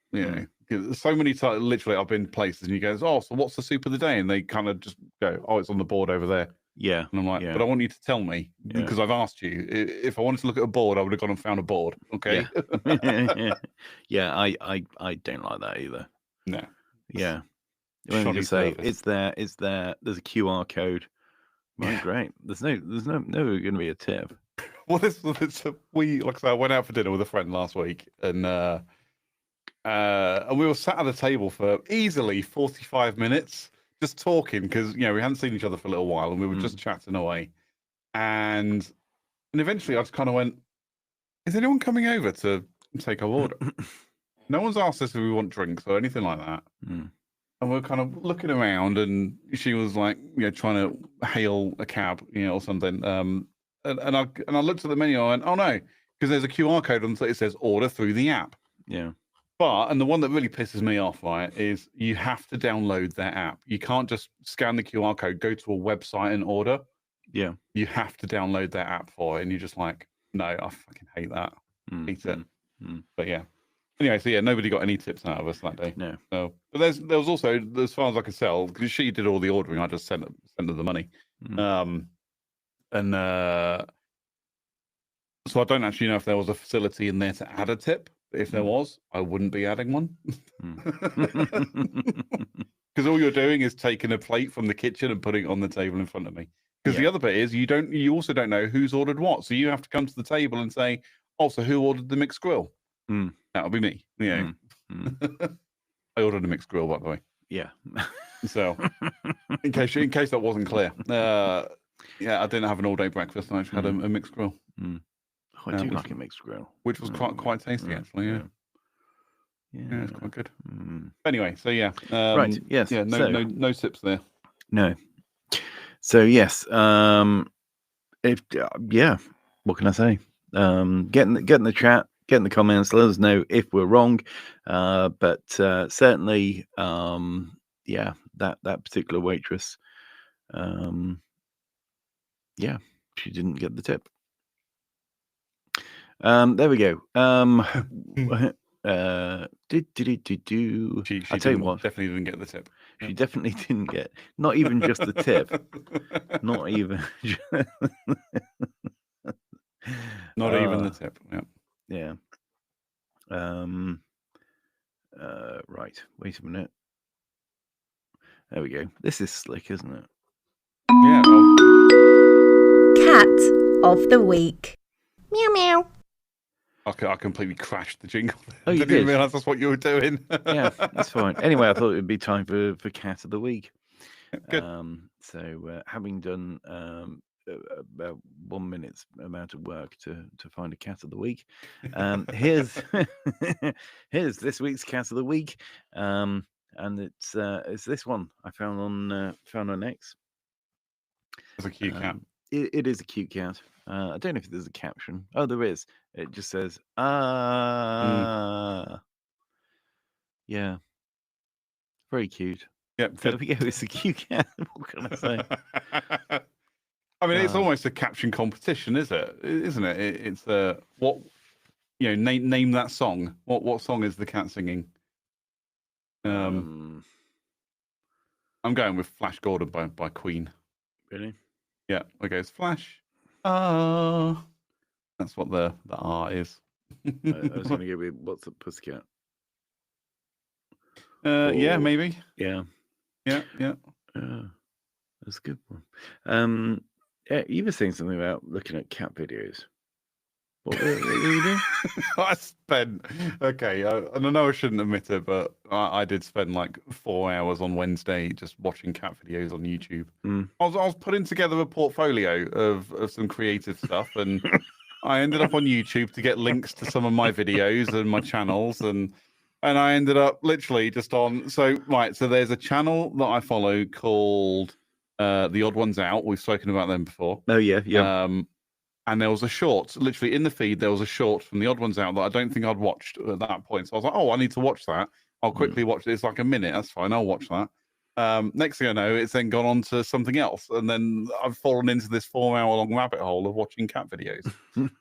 So many times, literally, I've been places and you go, oh, so what's the soup of the day? And they kind of just go, oh, it's on the board over there. Yeah. And I'm like, but I want you to tell me, because I've asked you. If I wanted to look at a board, I would have gone and found a board. Okay. Yeah. I don't like that either. No. Yeah. When you just say it's there. There's a QR code. Right, great. There's never going to be a tip. Well, like I said, I went out for dinner with a friend last week, and we were sat at a table for easily 45 minutes, just talking, because we hadn't seen each other for a little while, and we were just chatting away. And eventually, I just kind of went, "Is anyone coming over to take our order?" No one's asked us if we want drinks or anything like that. And we're kind of looking around, and she was like, trying to hail a cab, or something. And I looked at the menu, and I went, oh no, because there's a QR code on it says order through the app. Yeah. And the one that really pisses me off, right, is you have to download their app. You can't just scan the QR code, go to a website and order. Yeah. You have to download their app for it. And you're just like, no, I fucking hate that. Hate it. But yeah. Anyway, so yeah, nobody got any tips out of us that day. No. So, but there was also, as far as I could tell, because she did all the ordering, I just sent her the money. So I don't actually know if there was a facility in there to add a tip. If there was, I wouldn't be adding one. Because all you're doing is taking a plate from the kitchen and putting it on the table in front of me. Because the other bit is you also don't know who's ordered what. So you have to come to the table and say, oh, so who ordered the mixed grill? That'll be me. I ordered a mixed grill, by the way. Yeah. So in case that wasn't clear, I didn't have an all-day breakfast. I actually had a mixed grill. I do like a mixed grill, which was quite tasty, actually. Yeah, it's quite good. Anyway, so yeah, right. Yes. Yeah. No tips there. No. So yes. What can I say? Get in the chat. Get in the comments. Let us know if we're wrong. But certainly, that particular waitress, she didn't get the tip. There we go. She I tell you what, definitely didn't get the tip. She definitely didn't get, not even just the tip. Not even. Not even the tip. Yeah. Right. Wait a minute. There we go. This is slick, isn't it? Yeah. Cat of the week. Meow meow. I completely crashed the jingle. Oh, you Didn't even did? realise that's what you were doing. Yeah, that's fine. Anyway, I thought it would be time for Cat of the Week. Good. So having done about 1 minute's amount of work to find a Cat of the Week, here's here's this week's Cat of the Week, and it's this one I found on X. It's a cute cat. It is a cute cat. I don't know if there's a caption. Oh, there is. It just says yeah, very cute. Yep. There we go. It's a cute cat. What can I say? I mean, it's almost a caption competition, isn't it? It's what name that song. What song is the cat singing? I'm going with Flash Gordon by Queen. Really? Yeah. Okay, it's Flash. That's what the R is. I was going to go with What's Up, Pussycat? Yeah, maybe. Yeah. Yeah. That's a good one. Yeah, you were saying something about looking at cat videos. What were you doing? I spent, okay, and I know I shouldn't admit it, but I did spend like 4 hours on Wednesday just watching cat videos on YouTube. I was putting together a portfolio of some creative stuff, and I ended up on YouTube to get links to some of my videos and my channels, and I ended up literally just on. So there's a channel that I follow called The Odd Ones Out. We've spoken about them before. Oh yeah. And there was a short, literally in the feed, there was a short from The Odd Ones Out that I don't think I'd watched at that point. So I was like, oh, I need to watch that. I'll quickly watch it. It's like a minute. That's fine. I'll watch that. Next thing I know, it's then gone on to something else. And then I've fallen into this 4-hour-long rabbit hole of watching cat videos on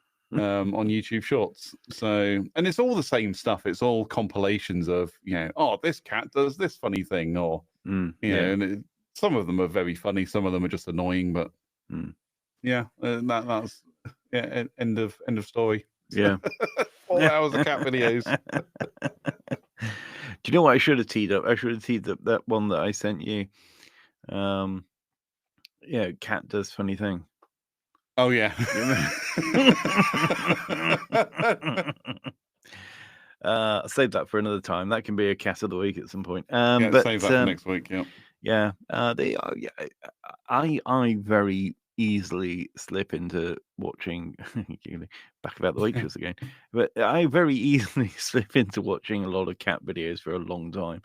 YouTube Shorts. So, and it's all the same stuff. It's all compilations of, this cat does this funny thing, or, and some of them are very funny. Some of them are just annoying, but that's end of story. Yeah. 4 hours of cat videos. Do you know what I should have teed up? I should have teed up that one that I sent you. Cat does funny thing. Oh yeah. I'll save that for another time. That can be a cat of the week at some point. But save that for next week. Yeah. I very easily slip into watching back about the waitress again, but I very easily slip into watching a lot of cat videos for a long time.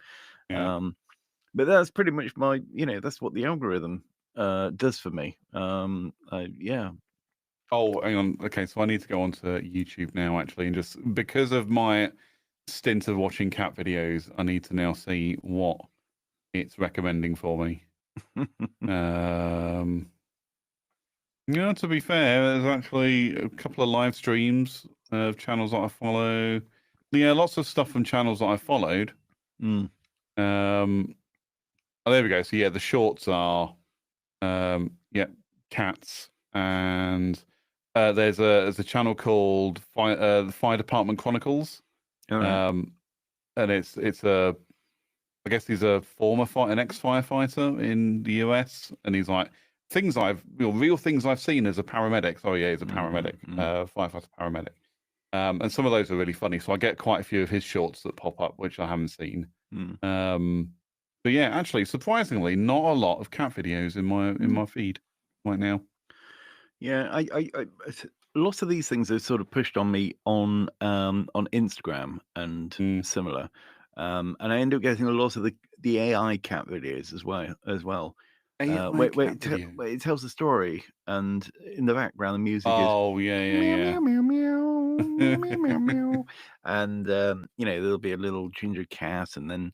But that's pretty much my, that's what the algorithm does for me. Oh, hang on. Okay, so I need to go onto YouTube now, actually, and just because of my stint of watching cat videos, I need to now see what it's recommending for me. To be fair, there's actually a couple of live streams of channels that I follow. Yeah, lots of stuff from channels that I followed. Oh, there we go. So yeah, the shorts are cats, and there's a channel called the Fire Department Chronicles. And it's I guess he's an ex-firefighter in the US, and he's like real things I've seen as a paramedic. Oh yeah, he's a paramedic, firefighter paramedic. And some of those are really funny. So I get quite a few of his shorts that pop up, which I haven't seen. But yeah, actually, surprisingly, not a lot of cat videos in my feed right now. Yeah, I lots of these things are sort of pushed on me on Instagram and similar, and I end up getting a lot of the AI cat videos as well. Where it tells a story, and in the background the music is meow, meow meow meow meow meow meow meow, and there'll be a little ginger cat, and then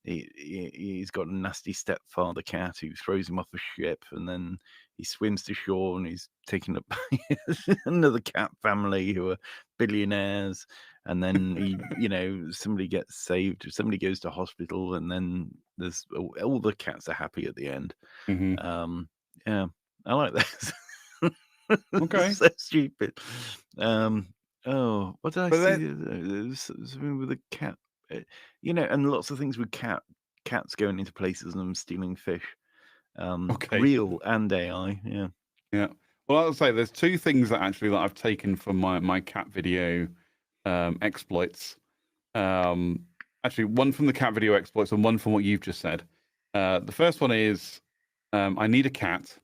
he's got a nasty stepfather cat who throws him off a ship, and then he swims to shore and he's taken up by another cat family who are billionaires, and then somebody gets saved, somebody goes to hospital, and then there's all the cats are happy at the end. I like this. Okay. So stupid. What did I see? Something with a cat, and lots of things with cats going into places and them stealing fish. Real and AI. Yeah. Well, I'll say there's two things that I've taken from my cat video exploits. Actually, one from the cat video exploits and one from what you've just said. The first one is I need a cat,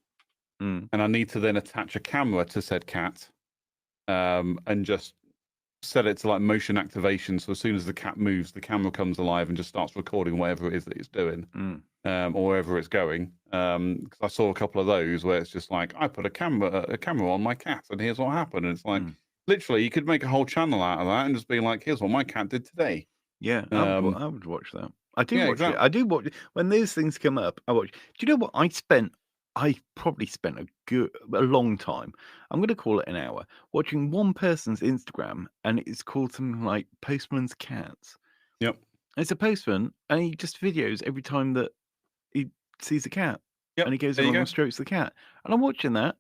and I need to then attach a camera to said cat, and just set it to like motion activation. So as soon as the cat moves, the camera comes alive and just starts recording whatever it is that it's doing, or wherever it's going. Because I saw a couple of those where it's just like I put a camera on my cat, and here's what happened. And it's like literally you could make a whole channel out of that and just be like, here's what my cat did today. Yeah, I would watch that. I do watch exactly. it. I do watch when those things come up. I watch. Do you know what I probably spent a long time. I'm going to call it an hour watching one person's Instagram, and it's called something like Postman's Cats. Yep. It's a postman, and he just videos every time that he sees a cat, and he goes along and strokes the cat. And I'm watching that,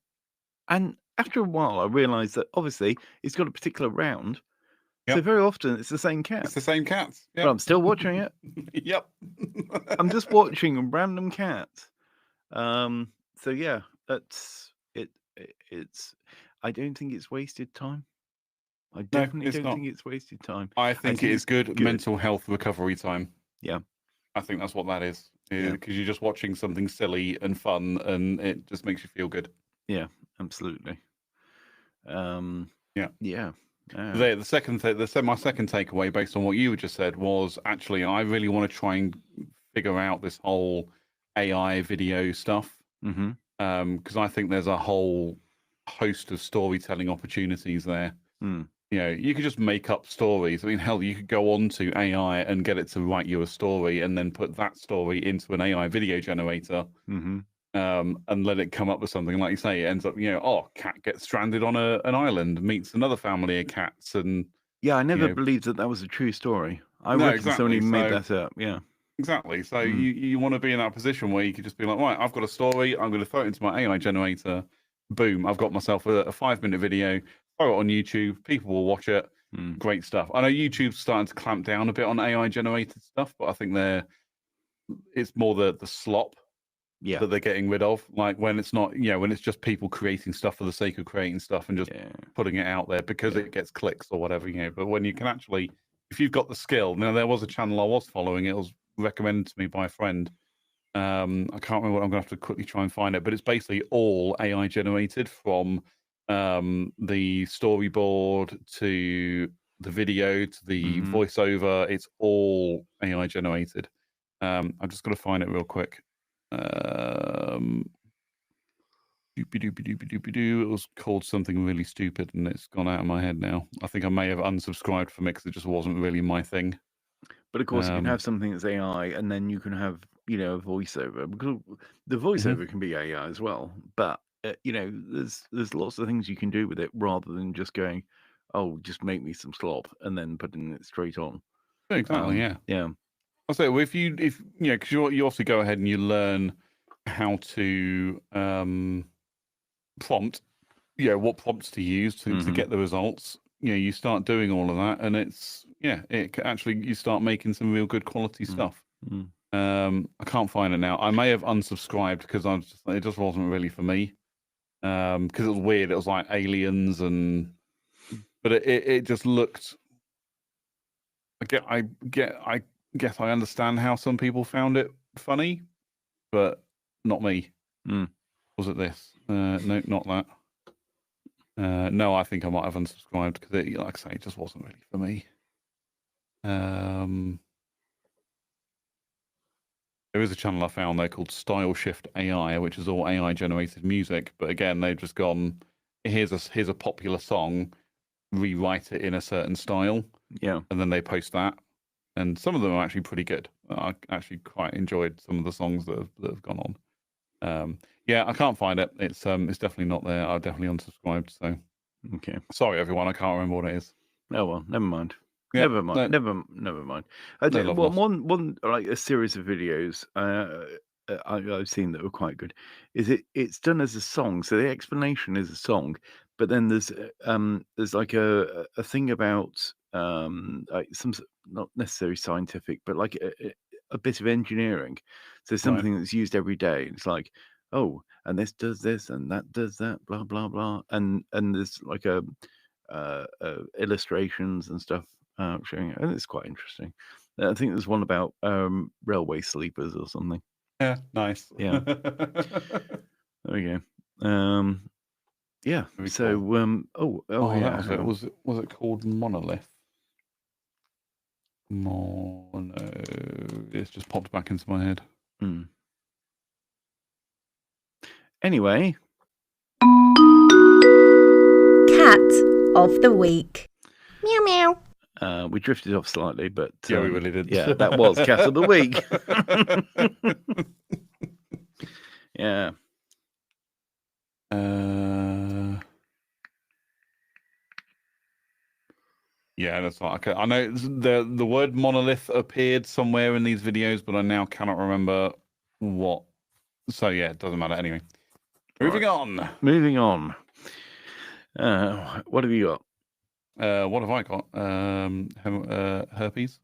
and after a while, I realised that obviously he's got a particular round. So very often it's the same cat. It's the same cat. Yep. But I'm still watching it. Yep. I'm just watching a random cat. So yeah, that's it. It's. I don't think it's wasted time. I definitely don't think it's wasted time. I think it is good mental health recovery time. Yeah, I think that's what that is. Because you're just watching something silly and fun, and it just makes you feel good. Yeah, absolutely. Yeah. My second takeaway, based on what you just said, was actually I really want to try and figure out this whole AI video stuff. Because I think there's a whole host of storytelling opportunities there. You know, you could just make up stories. I mean, hell, you could go on to AI and get it to write you a story, and then put that story into an AI video generator. And let it come up with something. Like you say, it ends up, cat gets stranded on an island, meets another family of cats, and I never believed that was a true story. I reckon somebody made that up. Yeah, exactly. So you want to be in that position where you could just be like, right, I've got a story, I'm going to throw it into my AI generator. Boom, I've got myself a 5-minute video. Throw it on YouTube. People will watch it. Great stuff. I know YouTube's starting to clamp down a bit on AI generated stuff, but I think it's more the slop. That they're getting rid of, like when it's not, when it's just people creating stuff for the sake of creating stuff and just putting it out there because it gets clicks or whatever, But when you can actually, if you've got the skill, there was a channel I was following. It was recommended to me by a friend. I can't remember. I'm gonna have to quickly try and find it, but it's basically all AI generated from the storyboard to the video to the voiceover. It's all AI generated. I'm just gonna find it real quick. It was called something really stupid, and it's gone out of my head now. I think I may have unsubscribed from it because it just wasn't really my thing. But of course, you can have something that's AI, and then you can have a voiceover, because the voiceover can be AI as well. But there's lots of things you can do with it rather than just going, oh, just make me some slop and then putting it straight on. Exactly. Yeah. I'll say, well, if because you also go ahead and you learn how to prompt, what prompts to use to get the results. You start doing all of that, and you start making some real good quality stuff. I can't find it now. I may have unsubscribed because it just wasn't really for me. Because it was weird. It was like aliens, but it just looked. I guess I understand how some people found it funny, but not me. Was it this? No, not that. No, I think I might have unsubscribed because, like I say, it just wasn't really for me. There is a channel I found there called Style Shift AI, which is all AI generated music. But again, they've just gone, here's a popular song, rewrite it in a certain style. Yeah. And then they post that. And some of them are actually pretty good. I actually quite enjoyed some of the songs that have gone on. I can't find it. It's definitely not there. I've definitely unsubscribed. So okay. Sorry, everyone. I can't remember what it is. Oh well, never mind. Yeah, never mind. Never mind. One like a series of videos I've seen that were quite good. It's done as a song, so the explanation is a song, but then there's like a thing about like some, not necessarily scientific, but like a bit of engineering. So something that's used every day. It's like, oh, and this does this and that does that, blah blah blah, and there's like illustrations and stuff showing it, and it's quite interesting. I think there's one about railway sleepers or something. Yeah, nice. Yeah. There we go. Yeah. Very so cool. yeah. That was it. Was it called Monolith? It's just popped back into my head. Anyway, Cat of the week. Meow meow. We drifted off slightly, but yeah, we really did. Yeah, that was Cat of the week. Yeah. Yeah, that's right. Okay, I know the word monolith appeared somewhere in these videos, but I now cannot remember what. So yeah, it doesn't matter. Anyway, moving on. What have you got? What have I got? Herpes.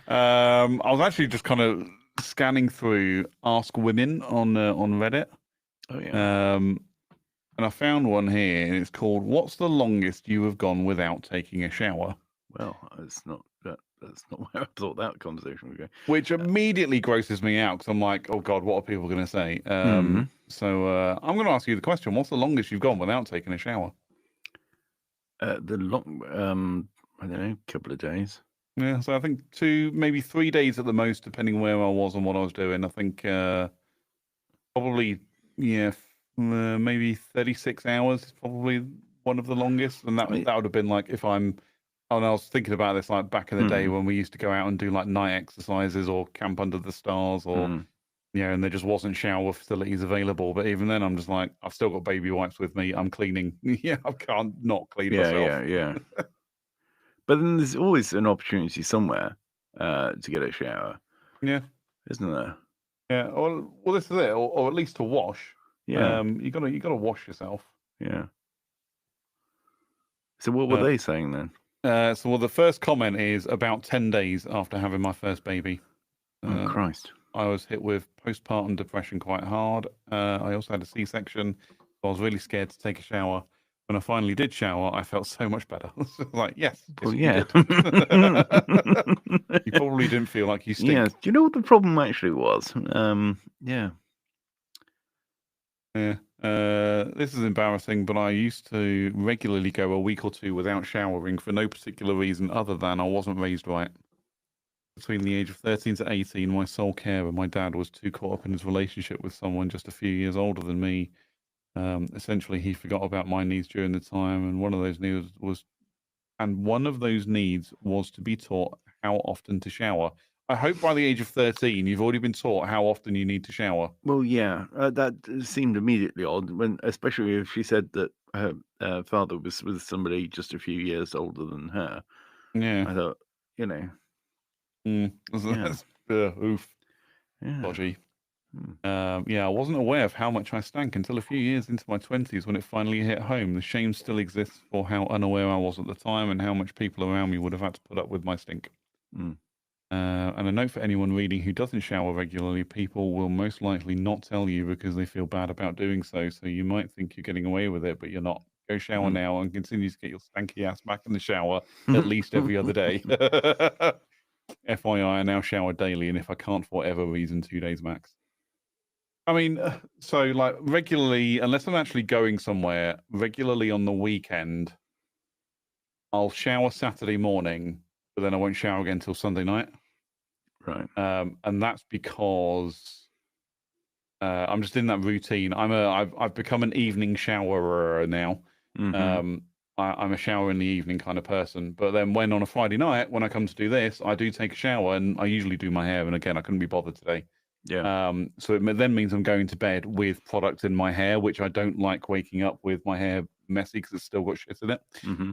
I was actually just kind of scanning through Ask Women on Reddit. Oh yeah. And I found one here, and it's called "What's the longest you have gone without taking a shower?" Well, that's not where I thought that conversation would go. Which immediately grosses me out because I'm like, oh God, what are people going to say? So I'm going to ask you the question: what's the longest you've gone without taking a shower? I don't know, couple of days. Yeah, so I think 2, maybe 3 days at the most, depending where I was and what I was doing. I think probably, maybe 36 hours is probably one of the longest, and that would have been like if I'm. And I was thinking about this like back in the day when we used to go out and do like night exercises or camp under the stars or and there just wasn't shower facilities available. But even then, I'm just like, I've still got baby wipes with me. I'm cleaning. Yeah, I can't not clean myself. Yeah. But then there's always an opportunity somewhere to get a shower. Yeah, isn't there? Yeah. Well, this is it, or at least to wash. Yeah. You gotta wash yourself. Yeah. So what were they saying then? So the first comment is about 10 days after having my first baby. Oh, Christ. I was hit with postpartum depression quite hard. I also had a C-section, so I was really scared to take a shower. When I finally did shower, I felt so much better. Like, yes, well, yeah. You did. You probably didn't feel like you stink. Yeah. Do you know what the problem actually was? Yeah. Yeah. This is embarrassing, but I used to regularly go a week or 2 without showering for no particular reason other than I wasn't raised right. Between the age of 13 to 18, my sole carer, my dad, was too caught up in his relationship with someone just a few years older than me. Essentially, he forgot about my needs during the time, and one of those needs was to be taught how often to shower. I hope by the age of 13, you've already been taught how often you need to shower. Well, yeah, that seemed immediately odd, especially if she said that her father was with somebody just a few years older than her. Yeah. I thought, Oof. Yeah. Dodgy. I wasn't aware of how much I stank until a few years into my 20s when it finally hit home. The shame still exists for how unaware I was at the time and how much people around me would have had to put up with my stink. And a note for anyone reading who doesn't shower regularly: people will most likely not tell you because they feel bad about doing so. So you might think you're getting away with it, but you're not. Go shower now and continue to get your stanky ass back in the shower at least every other day. FYI, I now shower daily, and if I can't for whatever reason, 2 days max. I mean, so like regularly, unless I'm actually going somewhere, regularly on the weekend, I'll shower Saturday morning, but then I won't shower again until Sunday night. Right. And that's because I'm just in that routine. I've become an evening showerer now. I'm a shower in the evening kind of person. But then when on a Friday night, when I come to do this, I do take a shower, and I usually do my hair. And again, I couldn't be bothered today. Yeah. So it then means I'm going to bed with product in my hair, which I don't like waking up with my hair messy because it's still got shit in it.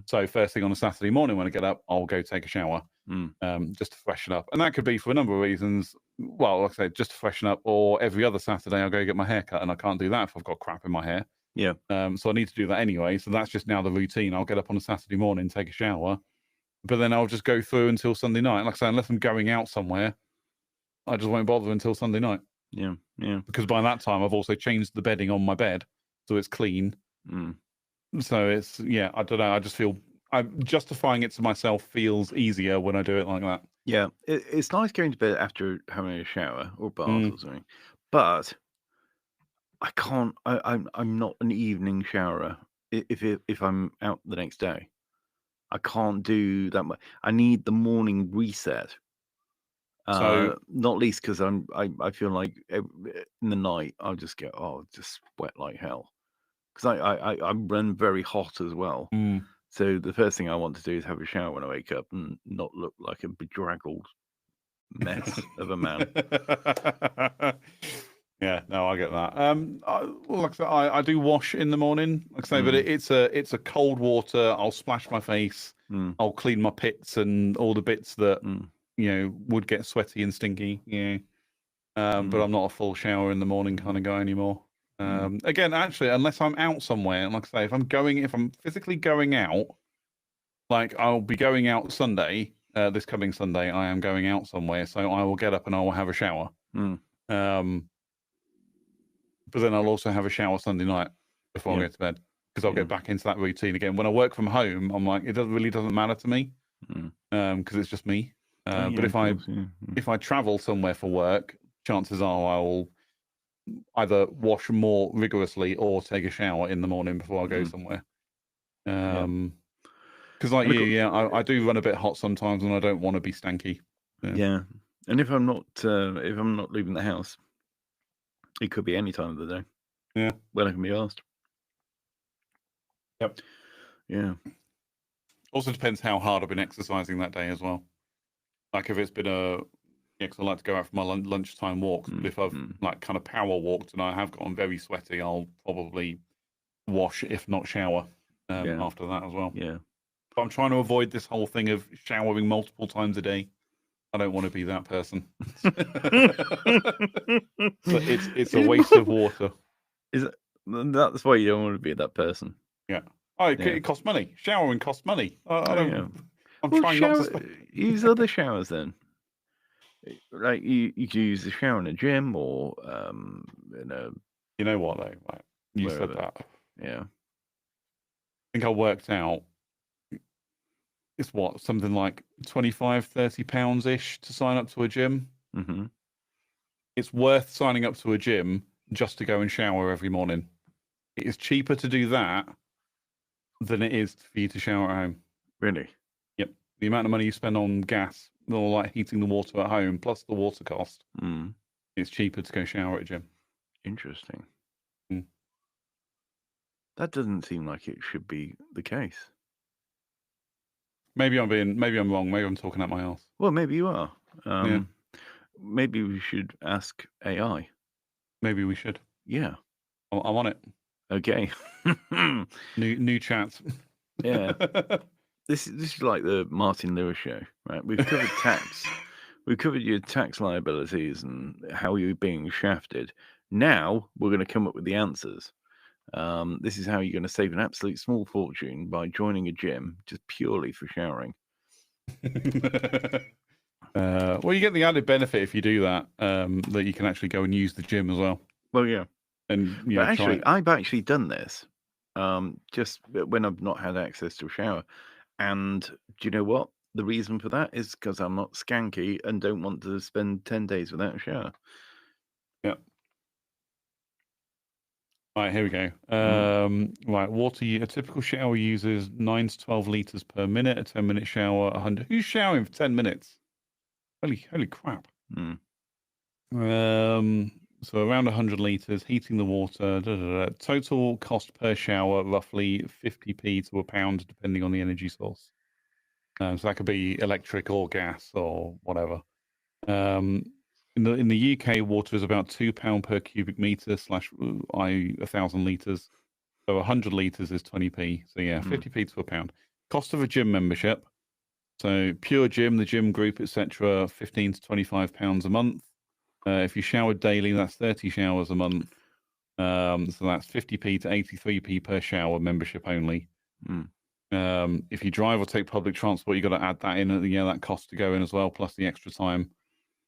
So first thing on a Saturday morning when I get up, I'll go take a shower just to freshen up. And that could be for a number of reasons. Well, like I said, just to freshen up, or every other Saturday I'll go get my hair cut, and I can't do that if I've got crap in my hair. Yeah. So I need to do that anyway. So that's just now the routine. I'll get up on a Saturday morning, take a shower, but then I'll just go through until Sunday night. Like I say, unless I'm going out somewhere, I just won't bother until Sunday night. Yeah, yeah. Because by that time, I've also changed the bedding on my bed, so it's clean. So it's, I don't know. I just feel justifying it to myself feels easier when I do it like that. Yeah, it's nice going to bed after having a shower or bath or something, but I can't. I'm not an evening showerer. If I'm out the next day, I can't do that much. I need the morning reset. Not least because I feel like in the night I'll just get just sweat like hell because I run very hot as well. So the first thing I want to do is have a shower when I wake up and not look like a bedraggled mess of a man. Yeah, no, I get that. Like I said, I do wash in the morning, like I say, but it's a cold water. I'll splash my face. I'll clean my pits and all the bits that would get sweaty and stinky. But I'm not a full shower in the morning kind of guy anymore. Again, actually, unless I'm out somewhere, and like I say, if I'm physically going out, like I'll be going out Sunday. This coming Sunday, I am going out somewhere, so I will get up and I will have a shower. But then I'll also have a shower Sunday night before I go to bed because I'll get back into that routine again. When I work from home, I'm like, it really doesn't matter to me because it's just me. But if I travel somewhere for work, chances are I will either wash more rigorously or take a shower in the morning before I go somewhere. Because like I do run a bit hot sometimes, and I don't want to be stanky. Yeah, and if I'm not leaving the house, it could be any time of the day. Yeah, when I can be asked. Yep. Yeah. Also depends how hard I've been exercising that day as well. Like if it's been because I like to go out for my lunchtime walks. But if I've like kind of power walked and I have gotten very sweaty, I'll probably wash, if not shower, after that as well. Yeah. But I'm trying to avoid this whole thing of showering multiple times a day. I don't want to be that person. But it's a waste of water. That's why you don't want to be that person. Yeah. It costs money. Showering costs money. I don't. I'm trying not to use other showers then. Like you could use the shower in a gym or in a. You know what though? Like, you said that. Yeah. I think I worked out. It's something like £25-30 ish to sign up to a gym. It's worth signing up to a gym just to go and shower every morning. It is cheaper to do that than it is for you to shower at home. Really? Yep. The amount of money you spend on gas or like heating the water at home plus the water cost, it's cheaper to go shower at a gym. Interesting. That doesn't seem like it should be the case. Maybe I'm wrong. Maybe I'm talking out my arse. Well, maybe you are. Maybe we should ask AI. Maybe we should. Yeah. I'm on it. Okay. New chat. Yeah. This is like the Martin Lewis show, right? We've covered tax. We've covered your tax liabilities and how you're being shafted. Now we're going to come up with the answers. This is how you're going to save an absolute small fortune by joining a gym just purely for showering. Well, you get the added benefit if you do that, that you can actually go and use the gym as well. Well, yeah. And I've actually done this just when I've not had access to a shower. And do you know what? The reason for that is because I'm not skanky and don't want to spend 10 days without a shower. Yeah. Right, here we go. Right, water. A typical shower uses 9 to 12 liters per minute. A 10-minute shower, 100. Who's showering for 10 minutes? Holy crap. So around 100 liters, heating the water. Total cost per shower, roughly 50p to £1, depending on the energy source. So that could be electric or gas or whatever. In the UK, water is about £2 per cubic meter / 1,000 liters. So 100 liters is 20p. So yeah, 50p to £1. Cost of a gym membership. So PureGym, the gym group, etc., £15 to £25 a month. If you shower daily, that's 30 showers a month. So that's 50p to 83p per shower membership only. If you drive or take public transport, you got to add that in. That cost to go in as well, plus the extra time.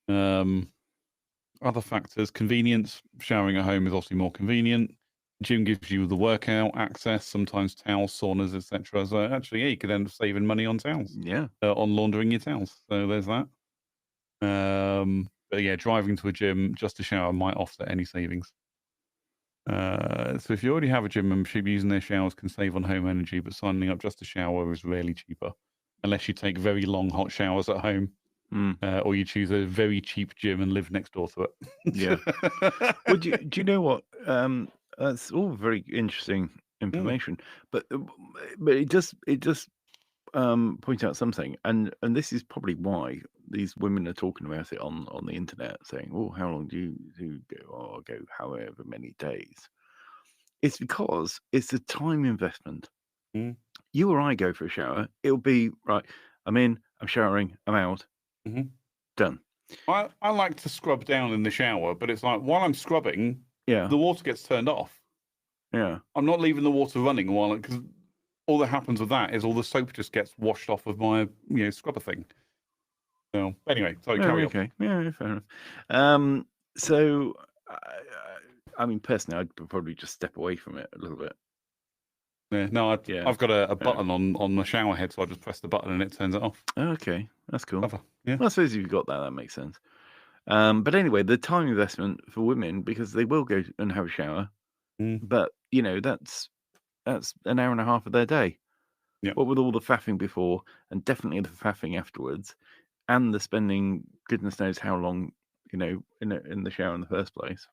Other factors: convenience. Showering at home is obviously more convenient. Gym gives you the workout access, sometimes towels, saunas, etc. So actually, you could end up saving money on towels. Yeah. On laundering your towels. So there's that. But yeah, driving to a gym just to shower might offset any savings. So if you already have a gym membership, using their showers can save on home energy, but signing up just to shower is rarely cheaper, unless you take very long hot showers at home, or you choose a very cheap gym and live next door to it. Yeah. Well, do you know what? That's all very interesting information, but it just point out something, and this is probably why these women are talking about it on the internet, saying, "Oh, how long do you go? Oh, I'll go however many days." It's because it's a time investment. You or I go for a shower, it'll be right. I'm in, I'm showering, I'm out, done. I like to scrub down in the shower, but it's like while I'm scrubbing, the water gets turned off. Yeah, I'm not leaving the water running because all that happens with that is all the soap just gets washed off of my scrubber thing. So anyway, sorry, carry on. Yeah, fair enough. So I mean, personally, I'd probably just step away from it a little bit. Yeah, no, I've got a button on the shower head, so I just press the button and it turns it off. Okay, that's cool. Yeah, well, I suppose if you've got that makes sense. But anyway, the time investment for women, because they will go and have a shower, but that's an hour and a half of their day. Yeah. What with all the faffing before, and definitely the faffing afterwards, and the spending goodness knows how long, in the shower in the first place.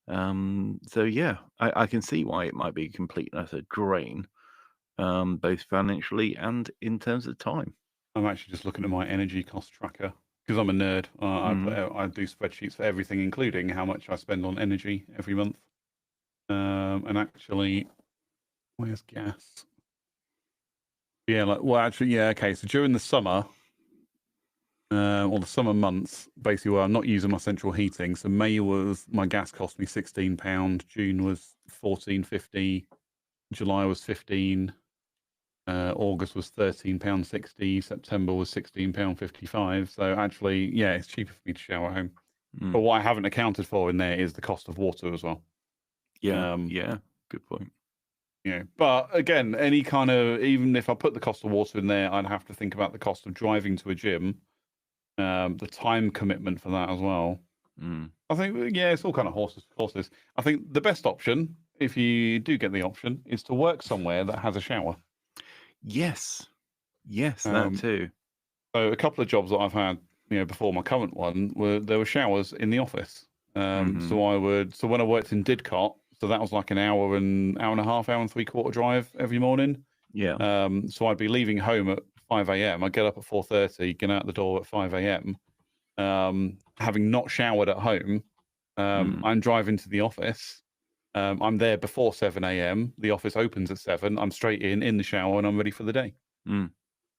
So yeah, I can see why it might be a complete and utter drain, both financially and in terms of time. I'm actually just looking at my energy cost tracker because I'm a nerd. I do spreadsheets for everything, including how much I spend on energy every month. And actually, where's gas? Yeah, okay. So during the summer, or the summer months, basically where I'm not using my central heating. So May was my gas cost me £16, June was £14.50, July was £15, August was £13.60, September was £16.55. So actually, yeah, it's cheaper for me to shower at home. But what I haven't accounted for in there is the cost of water as well. Yeah, good point. But again, any kind of, even if I put the cost of water in there, I'd have to think about the cost of driving to a gym, the time commitment for that as well. I think, it's all kind of horses. I think the best option, if you do get the option, is to work somewhere that has a shower. Yes, that too. So a couple of jobs that I've had, before my current one, there were showers in the office. So when I worked in Didcot, so that was like an hour and a half, hour and 3/4 drive every morning. Yeah. So I'd be leaving home at 5 a.m. I'd get up at 4:30, get out the door at 5 a.m. Having not showered at home, I'm driving to the office. I'm there before 7 a.m. The office opens at 7. I'm straight in the shower, and I'm ready for the day.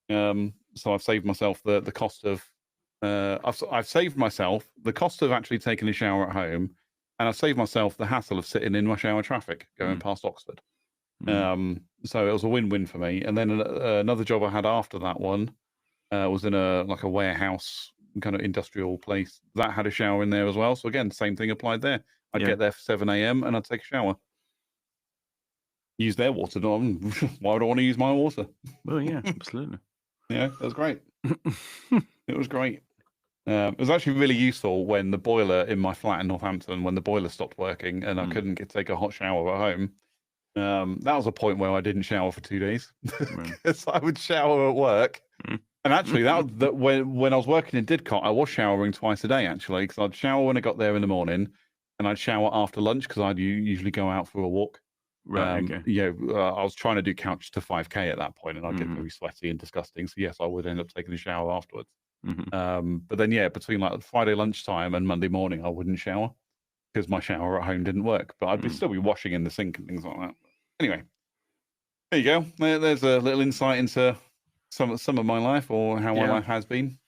So I've saved myself the cost of. I've saved myself the cost of actually taking a shower at home, and I've saved myself the hassle of sitting in rush hour traffic going past Oxford. So it was a win-win for me. And then another job I had after that one was in a warehouse kind of industrial place that had a shower in there as well. So again, same thing applied there. I'd get there for 7 a.m. and I'd take a shower. Use their water. Why would I want to use my water? Well, yeah, absolutely. Yeah, that was great. It was great. It was actually really useful when the boiler in my flat in Northampton, when the boiler stopped working and I couldn't take a hot shower at home. That was a point where I didn't shower for 2 days because I would shower at work. And actually, when I was working in Didcot, I was showering twice a day, actually, because I'd shower when I got there in the morning and I'd shower after lunch because I'd usually go out for a walk. Right, okay. I was trying to do couch to 5K at that point and I'd get very sweaty and disgusting. So yes, I would end up taking a shower afterwards. But then, between like Friday lunchtime and Monday morning, I wouldn't shower because my shower at home didn't work. But I'd still be washing in the sink and things like that. Anyway, there you go. There's a little insight into some of my life or how my life has been.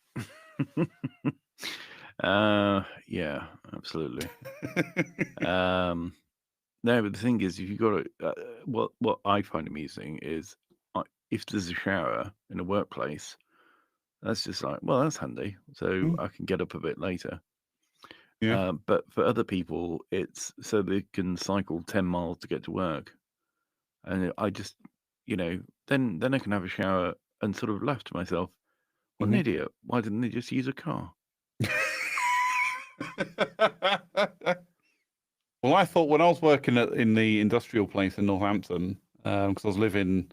Yeah, absolutely. No, but the thing is, if you got to, what I find amusing is if there's a shower in a workplace, that's just like, well, that's handy. So I can get up a bit later. Yeah. But for other people, it's so they can cycle 10 miles to get to work. And I just, then I can have a shower and sort of laugh to myself, what an idiot. Why didn't they just use a car? Well, I thought when I was working in the industrial place in Northampton, because I was living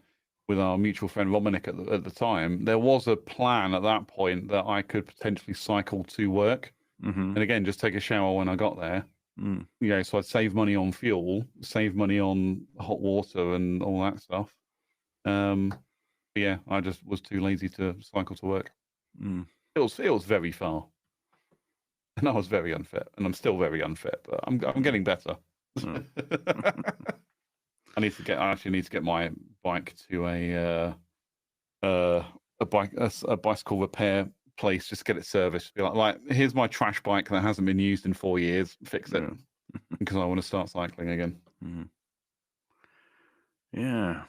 with our mutual friend Romanic at the time, there was a plan at that point that I could potentially cycle to work. And again, just take a shower when I got there. So I'd save money on fuel, save money on hot water and all that stuff. Yeah, I just was too lazy to cycle to work. It was very far, and I was very unfit, and I'm still very unfit, but I'm getting better. I actually need to get my bike to a bicycle repair place, just get it serviced. Be like, here's my trash bike that hasn't been used in 4 years. Fix it, because I want to start cycling again. Yeah.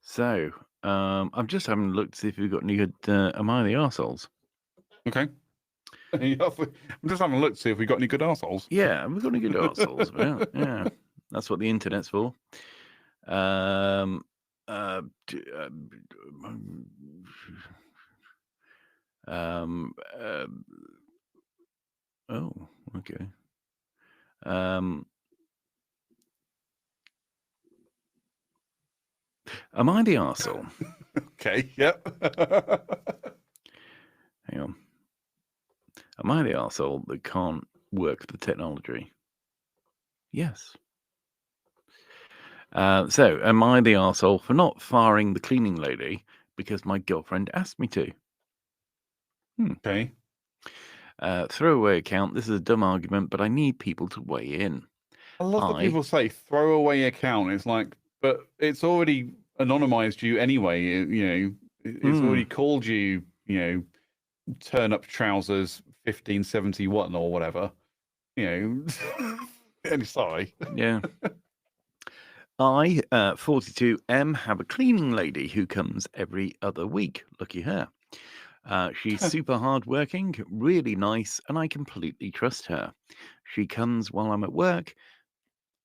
So I'm just having a look to see if we've got any good. Am I the arseholes? Okay. I'm just having a look to see if we've got any good arseholes. Yeah, we've got any good arseholes. Yeah, that's what the internet's for. Oh, okay. Am I the arsehole? Okay, yep. Hang on. Am I the arsehole that can't work the technology? Yes. So, am I the arsehole for not firing the cleaning lady because my girlfriend asked me to? Okay. Throwaway account. This is a dumb argument, but I need people to weigh in. I love that people say throwaway account. It's like, but it's already anonymized you anyway. It's already called you, turn up trousers 1571 or whatever. Sorry. Yeah. I, 42M, have a cleaning lady who comes every other week. Lucky her. She's super hardworking, really nice, and I completely trust her. She comes while I'm at work,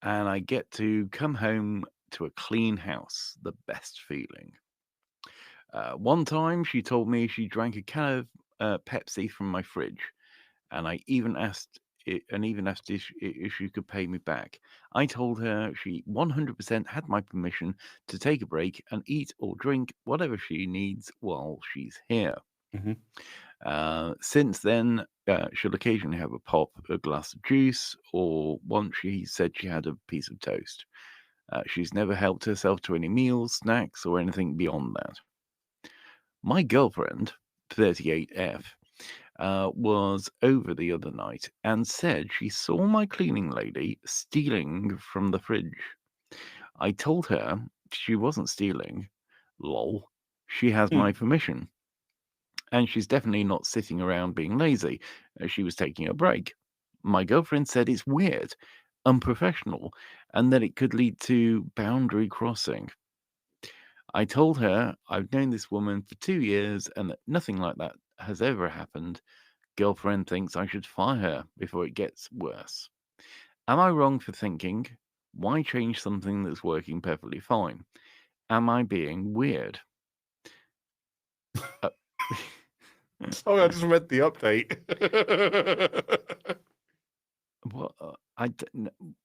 and I get to come home to a clean house. The best feeling. One time, she told me she drank a can of Pepsi from my fridge, and I even asked if she could pay me back. I told her she 100% had my permission to take a break and eat or drink whatever she needs while she's here. Since then, she'll occasionally have a pop, a glass of juice, or once she said she had a piece of toast. She's never helped herself to any meals, snacks, or anything beyond that. My girlfriend, 38F, was over the other night and said she saw my cleaning lady stealing from the fridge. I told her she wasn't stealing. Lol. She has my permission. And she's definitely not sitting around being lazy. She was taking a break. My girlfriend said it's weird, unprofessional, and that it could lead to boundary crossing. I told her I've known this woman for 2 years and that nothing like that has ever happened. Girlfriend thinks I should fire her before it gets worse. Am I wrong for thinking, why change something that's working perfectly fine? Am I being weird? Sorry, I just read the update.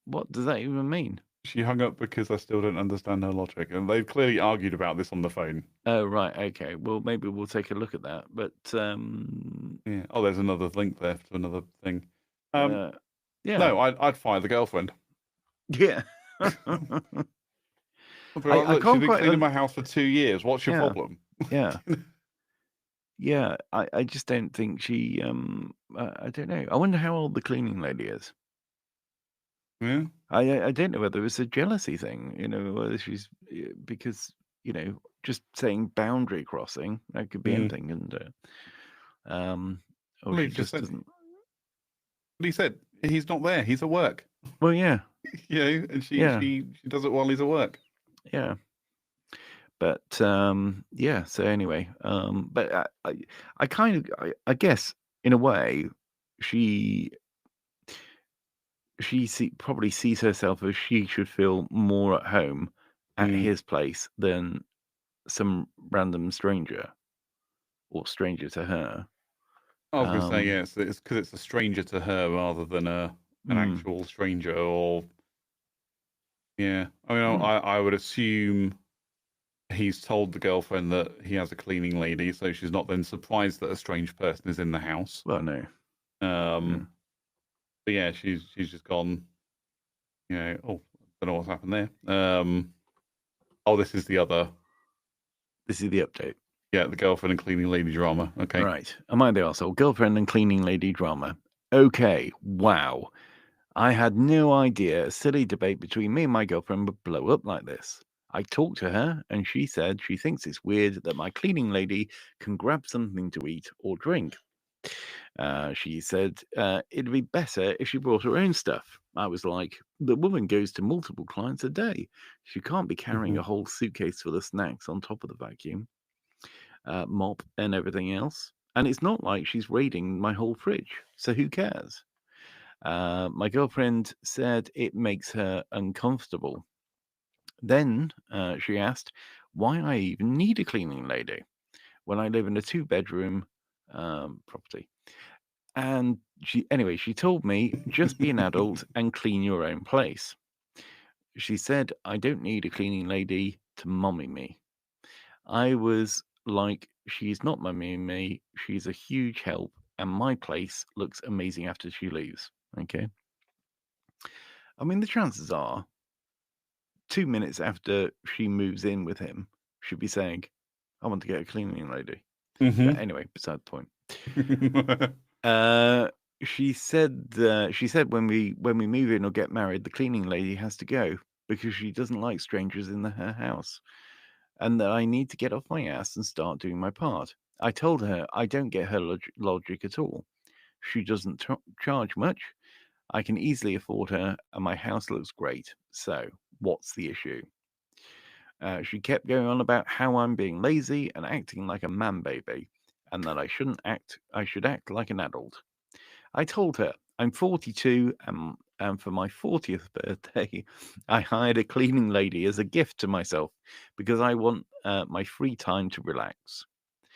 What does that even mean? She hung up because I still don't understand her logic, and they've clearly argued about this on the phone. Oh, right, okay. Well, maybe we'll take a look at that. But yeah. Oh, there's another link there to another thing. Yeah. No, I'd fire the girlfriend. Yeah. I she's been cleaning my house for 2 years. What's your problem? Yeah. Yeah, I just don't think she. I don't know. I wonder how old the cleaning lady is. Yeah. I don't know whether it's a jealousy thing, whether she's because just saying boundary crossing, that could be anything, and or she just doesn't. But he said he's not there. He's at work. Well, yeah. And she does it while he's at work. Yeah. But yeah. So anyway, but I guess in a way, she probably sees herself as she should feel more at home at his place than some random stranger or stranger to her. I was going to say, yes, it's because it's a stranger to her rather than an actual stranger. Or yeah, I mean, I would assume he's told the girlfriend that he has a cleaning lady, so she's not then surprised that a strange person is in the house. Well, no. But yeah, she's just gone. You know, oh, don't know what's happened there. Oh, this is the other. This is the update. Yeah, the girlfriend and cleaning lady drama. Okay. Right. Am I the arsehole? Girlfriend and cleaning lady drama. Okay. Wow. I had no idea a silly debate between me and my girlfriend would blow up like this. I talked to her and she said she thinks it's weird that my cleaning lady can grab something to eat or drink. She said it'd be better if she brought her own stuff. I was like, the woman goes to multiple clients a day. She can't be carrying a whole suitcase full of snacks on top of the vacuum, mop, and everything else. And it's not like she's raiding my whole fridge. So who cares? My girlfriend said it makes her uncomfortable. Then she asked why I even need a cleaning lady when I live in a 2-bedroom property. And she told me just be an adult and clean your own place. She said I don't need a cleaning lady to mommy me. I was like, she's not mummying me. She's a huge help, and my place looks amazing after she leaves. Okay. I mean, the chances are 2 minutes after she moves in with him, she'll be saying, I want to get a cleaning lady. But anyway, beside the point. She said when we move in or get married, the cleaning lady has to go because she doesn't like strangers in her house, and that I need to get off my ass and start doing my part. I told her I don't get her logic at all. She doesn't charge much. I can easily afford her, and my house looks great. So, what's the issue? She kept going on about how I'm being lazy and acting like a man baby, and that I shouldn't act. I should act like an adult. I told her I'm 42, and for my 40th birthday, I hired a cleaning lady as a gift to myself because I want my free time to relax,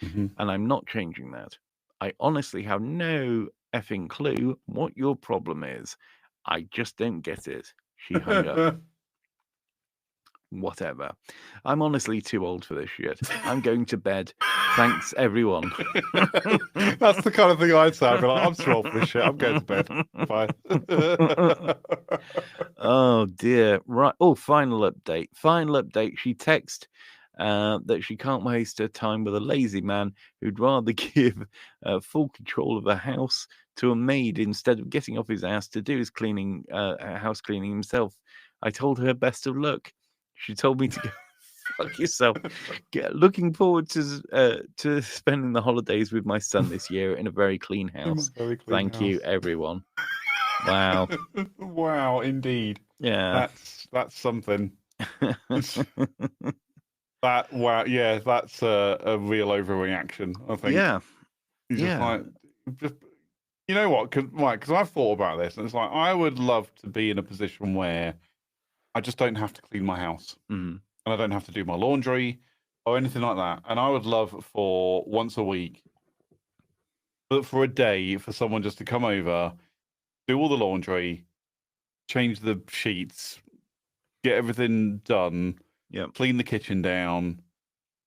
and I'm not changing that. I honestly have no effing clue what your problem is. I just don't get it. She hung up. Whatever. I'm honestly too old for this shit. I'm going to bed. Thanks, everyone. That's the kind of thing I'd say. I'd be like, I'm too old for this shit. I'm going to bed. Bye. Oh, dear. Right. Oh, final update. Final update. She texted that she can't waste her time with a lazy man who'd rather give full control of the house to a maid instead of getting off his ass to do his cleaning, house cleaning himself. I told her best of luck. She told me to go fuck yourself. Looking forward to spending the holidays with my son this year in a very clean house. Thank you, everyone. Wow. Wow, indeed. Yeah. That's something. Wow, yeah, that's a real overreaction, I think. Yeah. Just you know what? Because I've thought about this, and it's like I would love to be in a position where I just don't have to clean my house, and I don't have to do my laundry or anything like that. And I would love for once a week, but for a day, for someone just to come over, do all the laundry, change the sheets, get everything done, clean the kitchen down,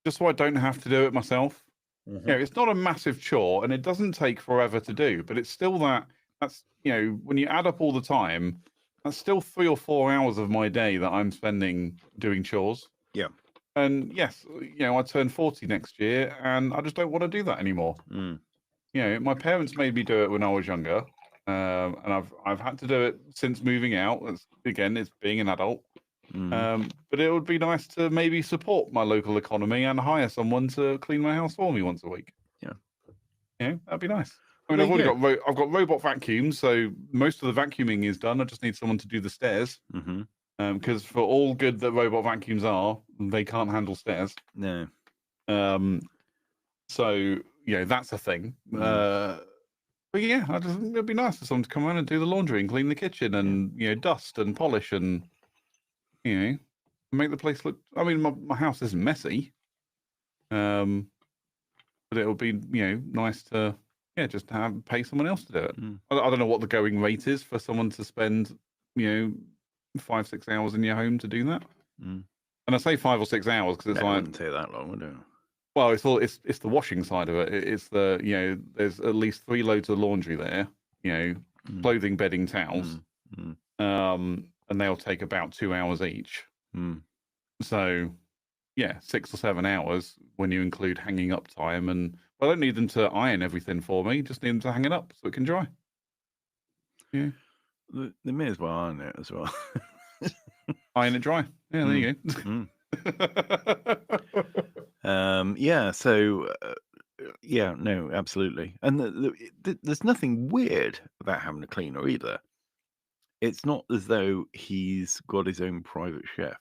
just so I don't have to do it myself. You know, it's not a massive chore, and it doesn't take forever to do, but it's still that's when you add up all the time, that's still 3 or 4 hours of my day that I'm spending doing chores. Yeah. And yes, I turn 40 next year, and I just don't want to do that anymore. My parents made me do it when I was younger, and I've had to do it since moving out. It's being an adult. But it would be nice to maybe support my local economy and hire someone to clean my house for me once a week. Yeah, that'd be nice. I mean, I've got robot vacuums, so most of the vacuuming is done. I just need someone to do the stairs. Because for all good that robot vacuums are, they can't handle stairs. No. So that's a thing. But yeah, it'd be nice for someone to come around and do the laundry and clean the kitchen and dust and polish and make the place look. I mean, my house isn't messy, but it would be nice to just pay someone else to do it. I don't know what the going rate is for someone to spend 5-6 hours in your home to do that. And I say 5 or 6 hours because it's it wouldn't take that long, would it? Well, it's the washing side of it. It's the there's at least 3 loads of laundry there. Clothing, bedding, towels. And they'll take about 2 hours each. So 6 or 7 hours when you include hanging up time. And I don't need them to iron everything for me. Just need them to hang it up so it can dry. Yeah, they may as well iron it as well. Iron it dry. Yeah, there you go. No, absolutely. And there's nothing weird about having a cleaner either. It's not as though he's got his own private chef.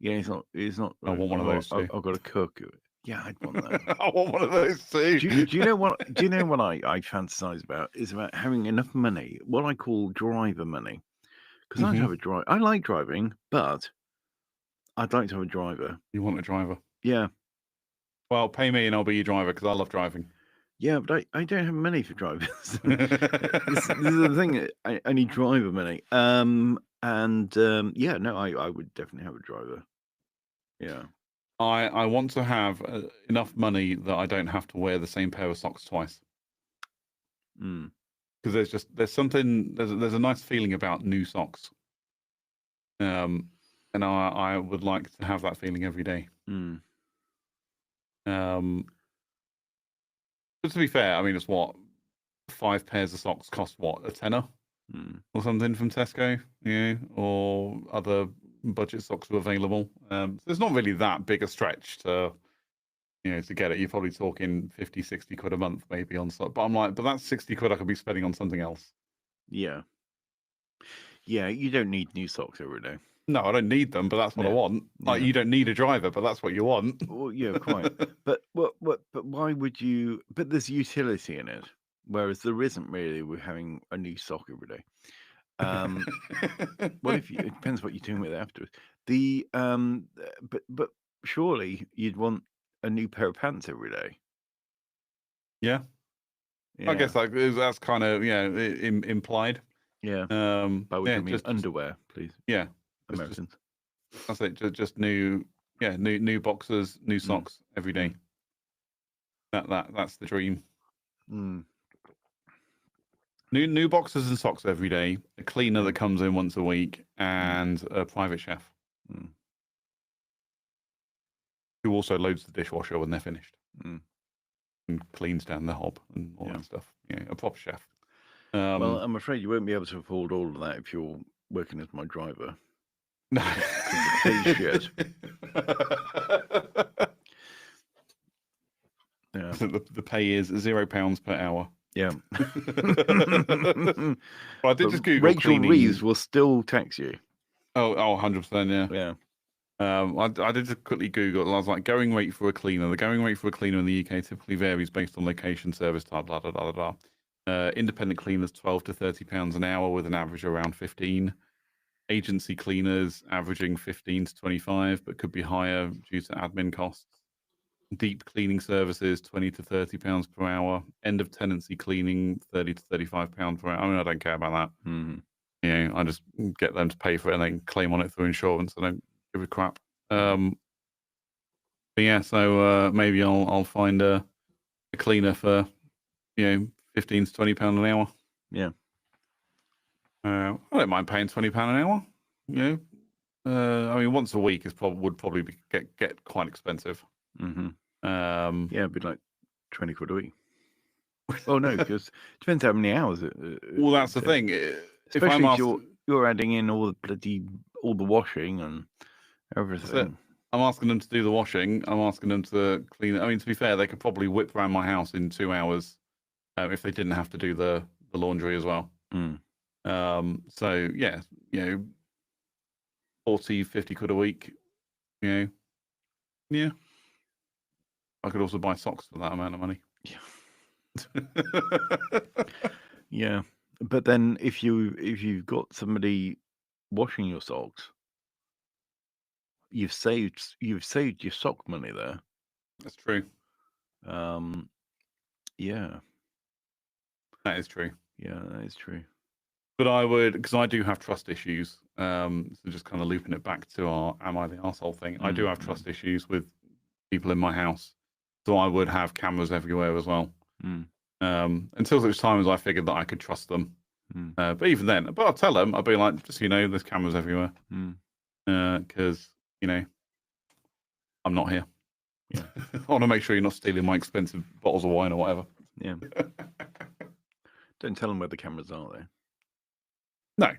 Yeah, he's not. I want one of those too. I've got a cook. Yeah, I'd want that. I want one of those too. Do you know what? Do you know what I fantasize about? Is about having enough money, what I call driver money, because I'd have a driver. I like driving, but I'd like to have a driver. You want a driver? Yeah. Well, pay me and I'll be your driver because I love driving. Yeah, but I don't have money for drivers. This is the thing. I need driver money. I would definitely have a driver. Yeah. I want to have enough money that I don't have to wear the same pair of socks twice. Because there's a nice feeling about new socks. And I would like to have that feeling every day. But to be fair, I mean, it's 5 pairs of socks cost a tenner or something from Tesco, or other budget socks are available. So it's not really that big a stretch to get it. You're probably talking 50-60 quid a month maybe on socks. But I'm like, but that's 60 quid I could be spending on something else. Yeah, you don't need new socks every day. No, I don't need them, but that's what I want. Like, you don't need a driver, but that's what you want. Well, yeah, quite. But why would you? But there's utility in it, whereas there isn't really with having a new sock every day. What if it depends what you're doing with it afterwards. But surely you'd want a new pair of pants every day. Yeah. I guess that's kind of implied. Yeah. By which I mean underwear, please. Yeah. Americans. That's it. Just new boxers, new socks every day. That's the dream. New boxers and socks every day. A cleaner that comes in once a week, and a private chef who also loads the dishwasher when they're finished and cleans down the hob and all that stuff. Yeah, a proper chef. Well, I'm afraid you won't be able to afford all of that if you're working as my driver. No. Shit. Yeah. So the pay is £0 per hour. Yeah. Well, I did just Google Rachel cleaning. Reeves will still tax you. Oh, 100%, yeah. I did just quickly Google. I was like, going rate for a cleaner. The going rate for a cleaner in the UK typically varies based on location, service type, blah, blah, blah, blah, blah. Independent cleaners, £12 to £30 an hour with an average around 15. Agency cleaners averaging 15 to 25, but could be higher due to admin costs. Deep cleaning services, £20 to £30 per hour. End of tenancy cleaning, £30 to £35 per hour. I mean, I don't care about that. I just get them to pay for it and then claim on it through insurance. I don't give a crap. But yeah, so maybe I'll find a cleaner for £15 to £20 an hour. Yeah. I don't mind paying £20 an hour. I mean, once a week would probably get quite expensive. Yeah, it'd be like 20 quid a week. Oh no, because it depends how many hours. Well, that's the thing. Especially if you're adding in all the washing and everything. I'm asking them to do the washing. I'm asking them to clean it. I mean, to be fair, they could probably whip around my house in 2 hours if they didn't have to do the laundry as well. So yeah, 40, 50 quid a week, you know, yeah. I could also buy socks for that amount of money. Yeah, but then if you've got somebody washing your socks, you've saved your sock money there. That's true. Yeah, that is true. Yeah, that is true. But I would, because I do have trust issues. So just kind of looping it back to our "Am I the arsehole" thing. I do have trust issues with people in my house, so I would have cameras everywhere as well. Until such time as I figured that I could trust them. But even then, I'll tell them. I'll be like, just so you know, there's cameras everywhere, because you know, I'm not here. Yeah. I want to make sure you're not stealing my expensive bottles of wine or whatever. Yeah. Don't tell them where the cameras are, though. No.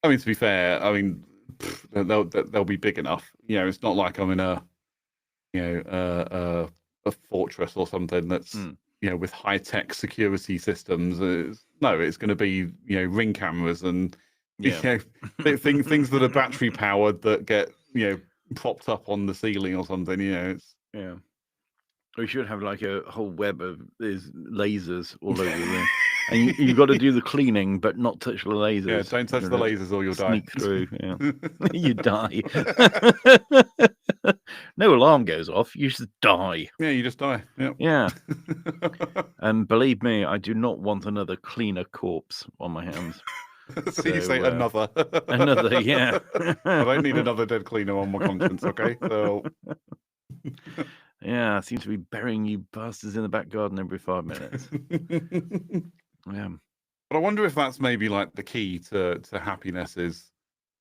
I mean, to be fair, I mean, they'll be big enough. You know, it's not like I'm in a fortress or something that's you know, with high tech security systems. It's going to be, you know, ring cameras and you know, things that are battery powered that get, you know, propped up on the ceiling or something. You know, it's We should have like a whole web of these lasers all over there. And you've got to do the cleaning, but not touch the lasers. Yeah, don't touch the lasers or you'll sneak die. Through, yeah. You die. No alarm goes off. You just die. Yeah, you just die. Yep. Yeah. And believe me, I do not want another cleaner corpse on my hands. So you say another. Another, yeah. I don't need another dead cleaner on my conscience, okay? So... Yeah, I seem to be burying you bastards in the back garden every 5 minutes. Yeah. But I wonder if that's maybe like the key to happiness is,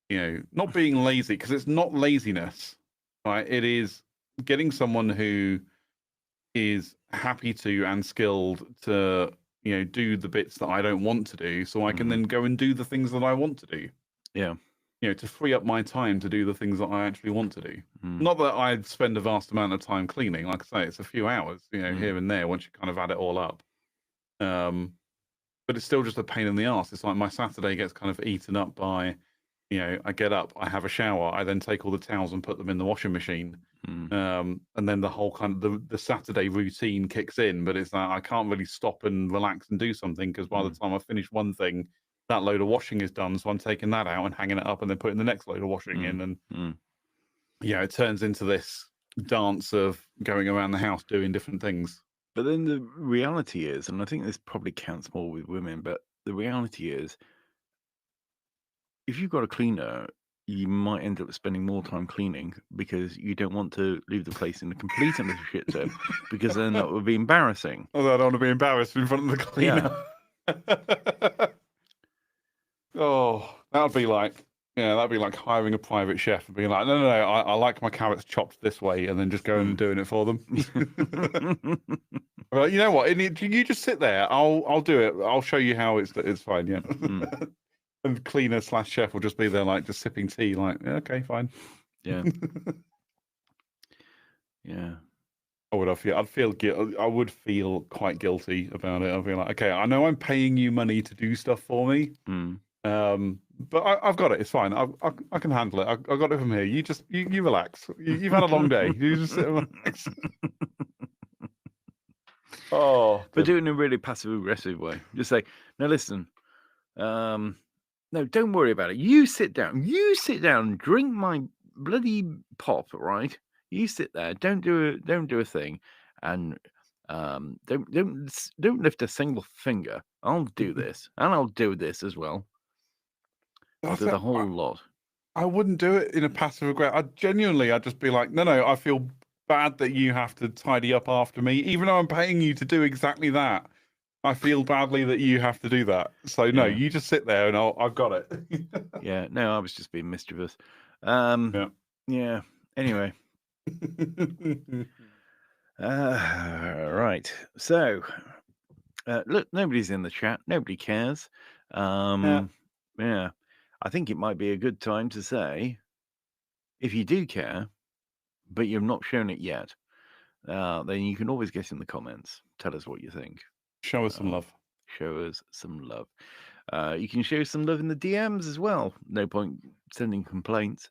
you know, not being lazy, because it's not laziness, right? It is getting someone who is happy to and skilled to, you know, do the bits that I don't want to do, so I can then go and do the things that I want to do. Yeah. You know, to free up my time to do the things that I actually want to do. Not that I'd spend a vast amount of time cleaning. Like I say, it's a few hours, you know, here and there once you kind of add it all up. But it's still just a pain in the arse. It's like my Saturday gets kind of eaten up by, you know, I get up, I have a shower, I then take all the towels and put them in the washing machine. And then the whole kind of the Saturday routine kicks in, but it's like I can't really stop and relax and do something, because by the time I finish one thing, that load of washing is done. So I'm taking that out and hanging it up and then putting the next load of washing in. And yeah, it turns into this dance of going around the house doing different things. But then the reality is, and I think this probably counts more with women, but the reality is, if you've got a cleaner, you might end up spending more time cleaning because you don't want to leave the place in a complete and utter shit show, because then that would be embarrassing. Oh, I don't want to be embarrassed in front of the cleaner. Yeah. Oh, that'd be like hiring a private chef and being like, no, I like my carrots chopped this way, and then just going and doing it for them. Well, you know what? You just sit there. I'll do it. I'll show you how it's fine. Yeah. And cleaner / chef will just be there, like just sipping tea. Like, yeah, okay, fine. Yeah. Yeah. I would feel quite guilty about it. I'd be like, okay, I know I'm paying you money to do stuff for me. But I've got it. It's fine. I can handle it. I got it from here. You just you relax. You've had a long day. You just sit and relax. But do it in a really passive aggressive way. Just say, no, listen. No, don't worry about it. You sit down. Drink my bloody pop, right? You sit there. Don't do a thing, and don't lift a single finger. I'll do this, and I'll do this as well. I'll do the whole lot. I wouldn't do it in a passive aggressive. I'd just be like, no, I feel bad that you have to tidy up after me, even though I'm paying you to do exactly that. I feel badly that you have to do that. So no, you just sit there and I've got it. Yeah, no, I was just being mischievous. Yeah. Anyway. Right. So, look, nobody's in the chat. Nobody cares. Yeah. I think it might be a good time to say, if you do care, but you've not shown it yet, then you can always get in the comments. Tell us what you think. Show us some love. Show us some love. You can show some love in the DMs as well. No point sending complaints.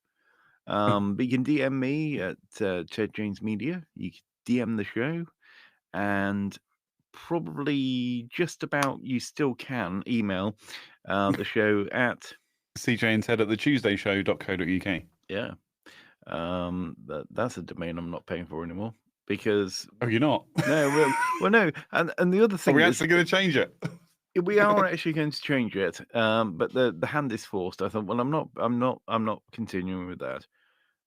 But you can DM me at Ted James Media. You can DM the show, and probably just about you still can email the show at cjandted@thetuesdayshow.co.uk. Yeah. That's a domain I'm not paying for anymore because you're not. No, well, no, and the other thing are we actually going to change it? We are actually going to change it, but the hand is forced. I thought, well, I'm not continuing with that.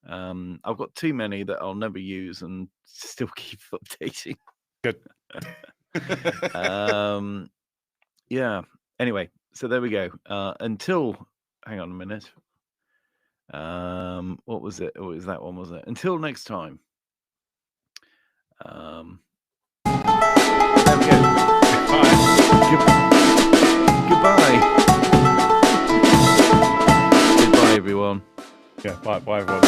I've got too many that I'll never use and still keep updating. Good. Yeah. Anyway, so there we go. Hang on a minute. What was it? Oh, it was that one, wasn't it? Until next time. There we go. Goodbye. Goodbye, everyone. Yeah, bye everyone.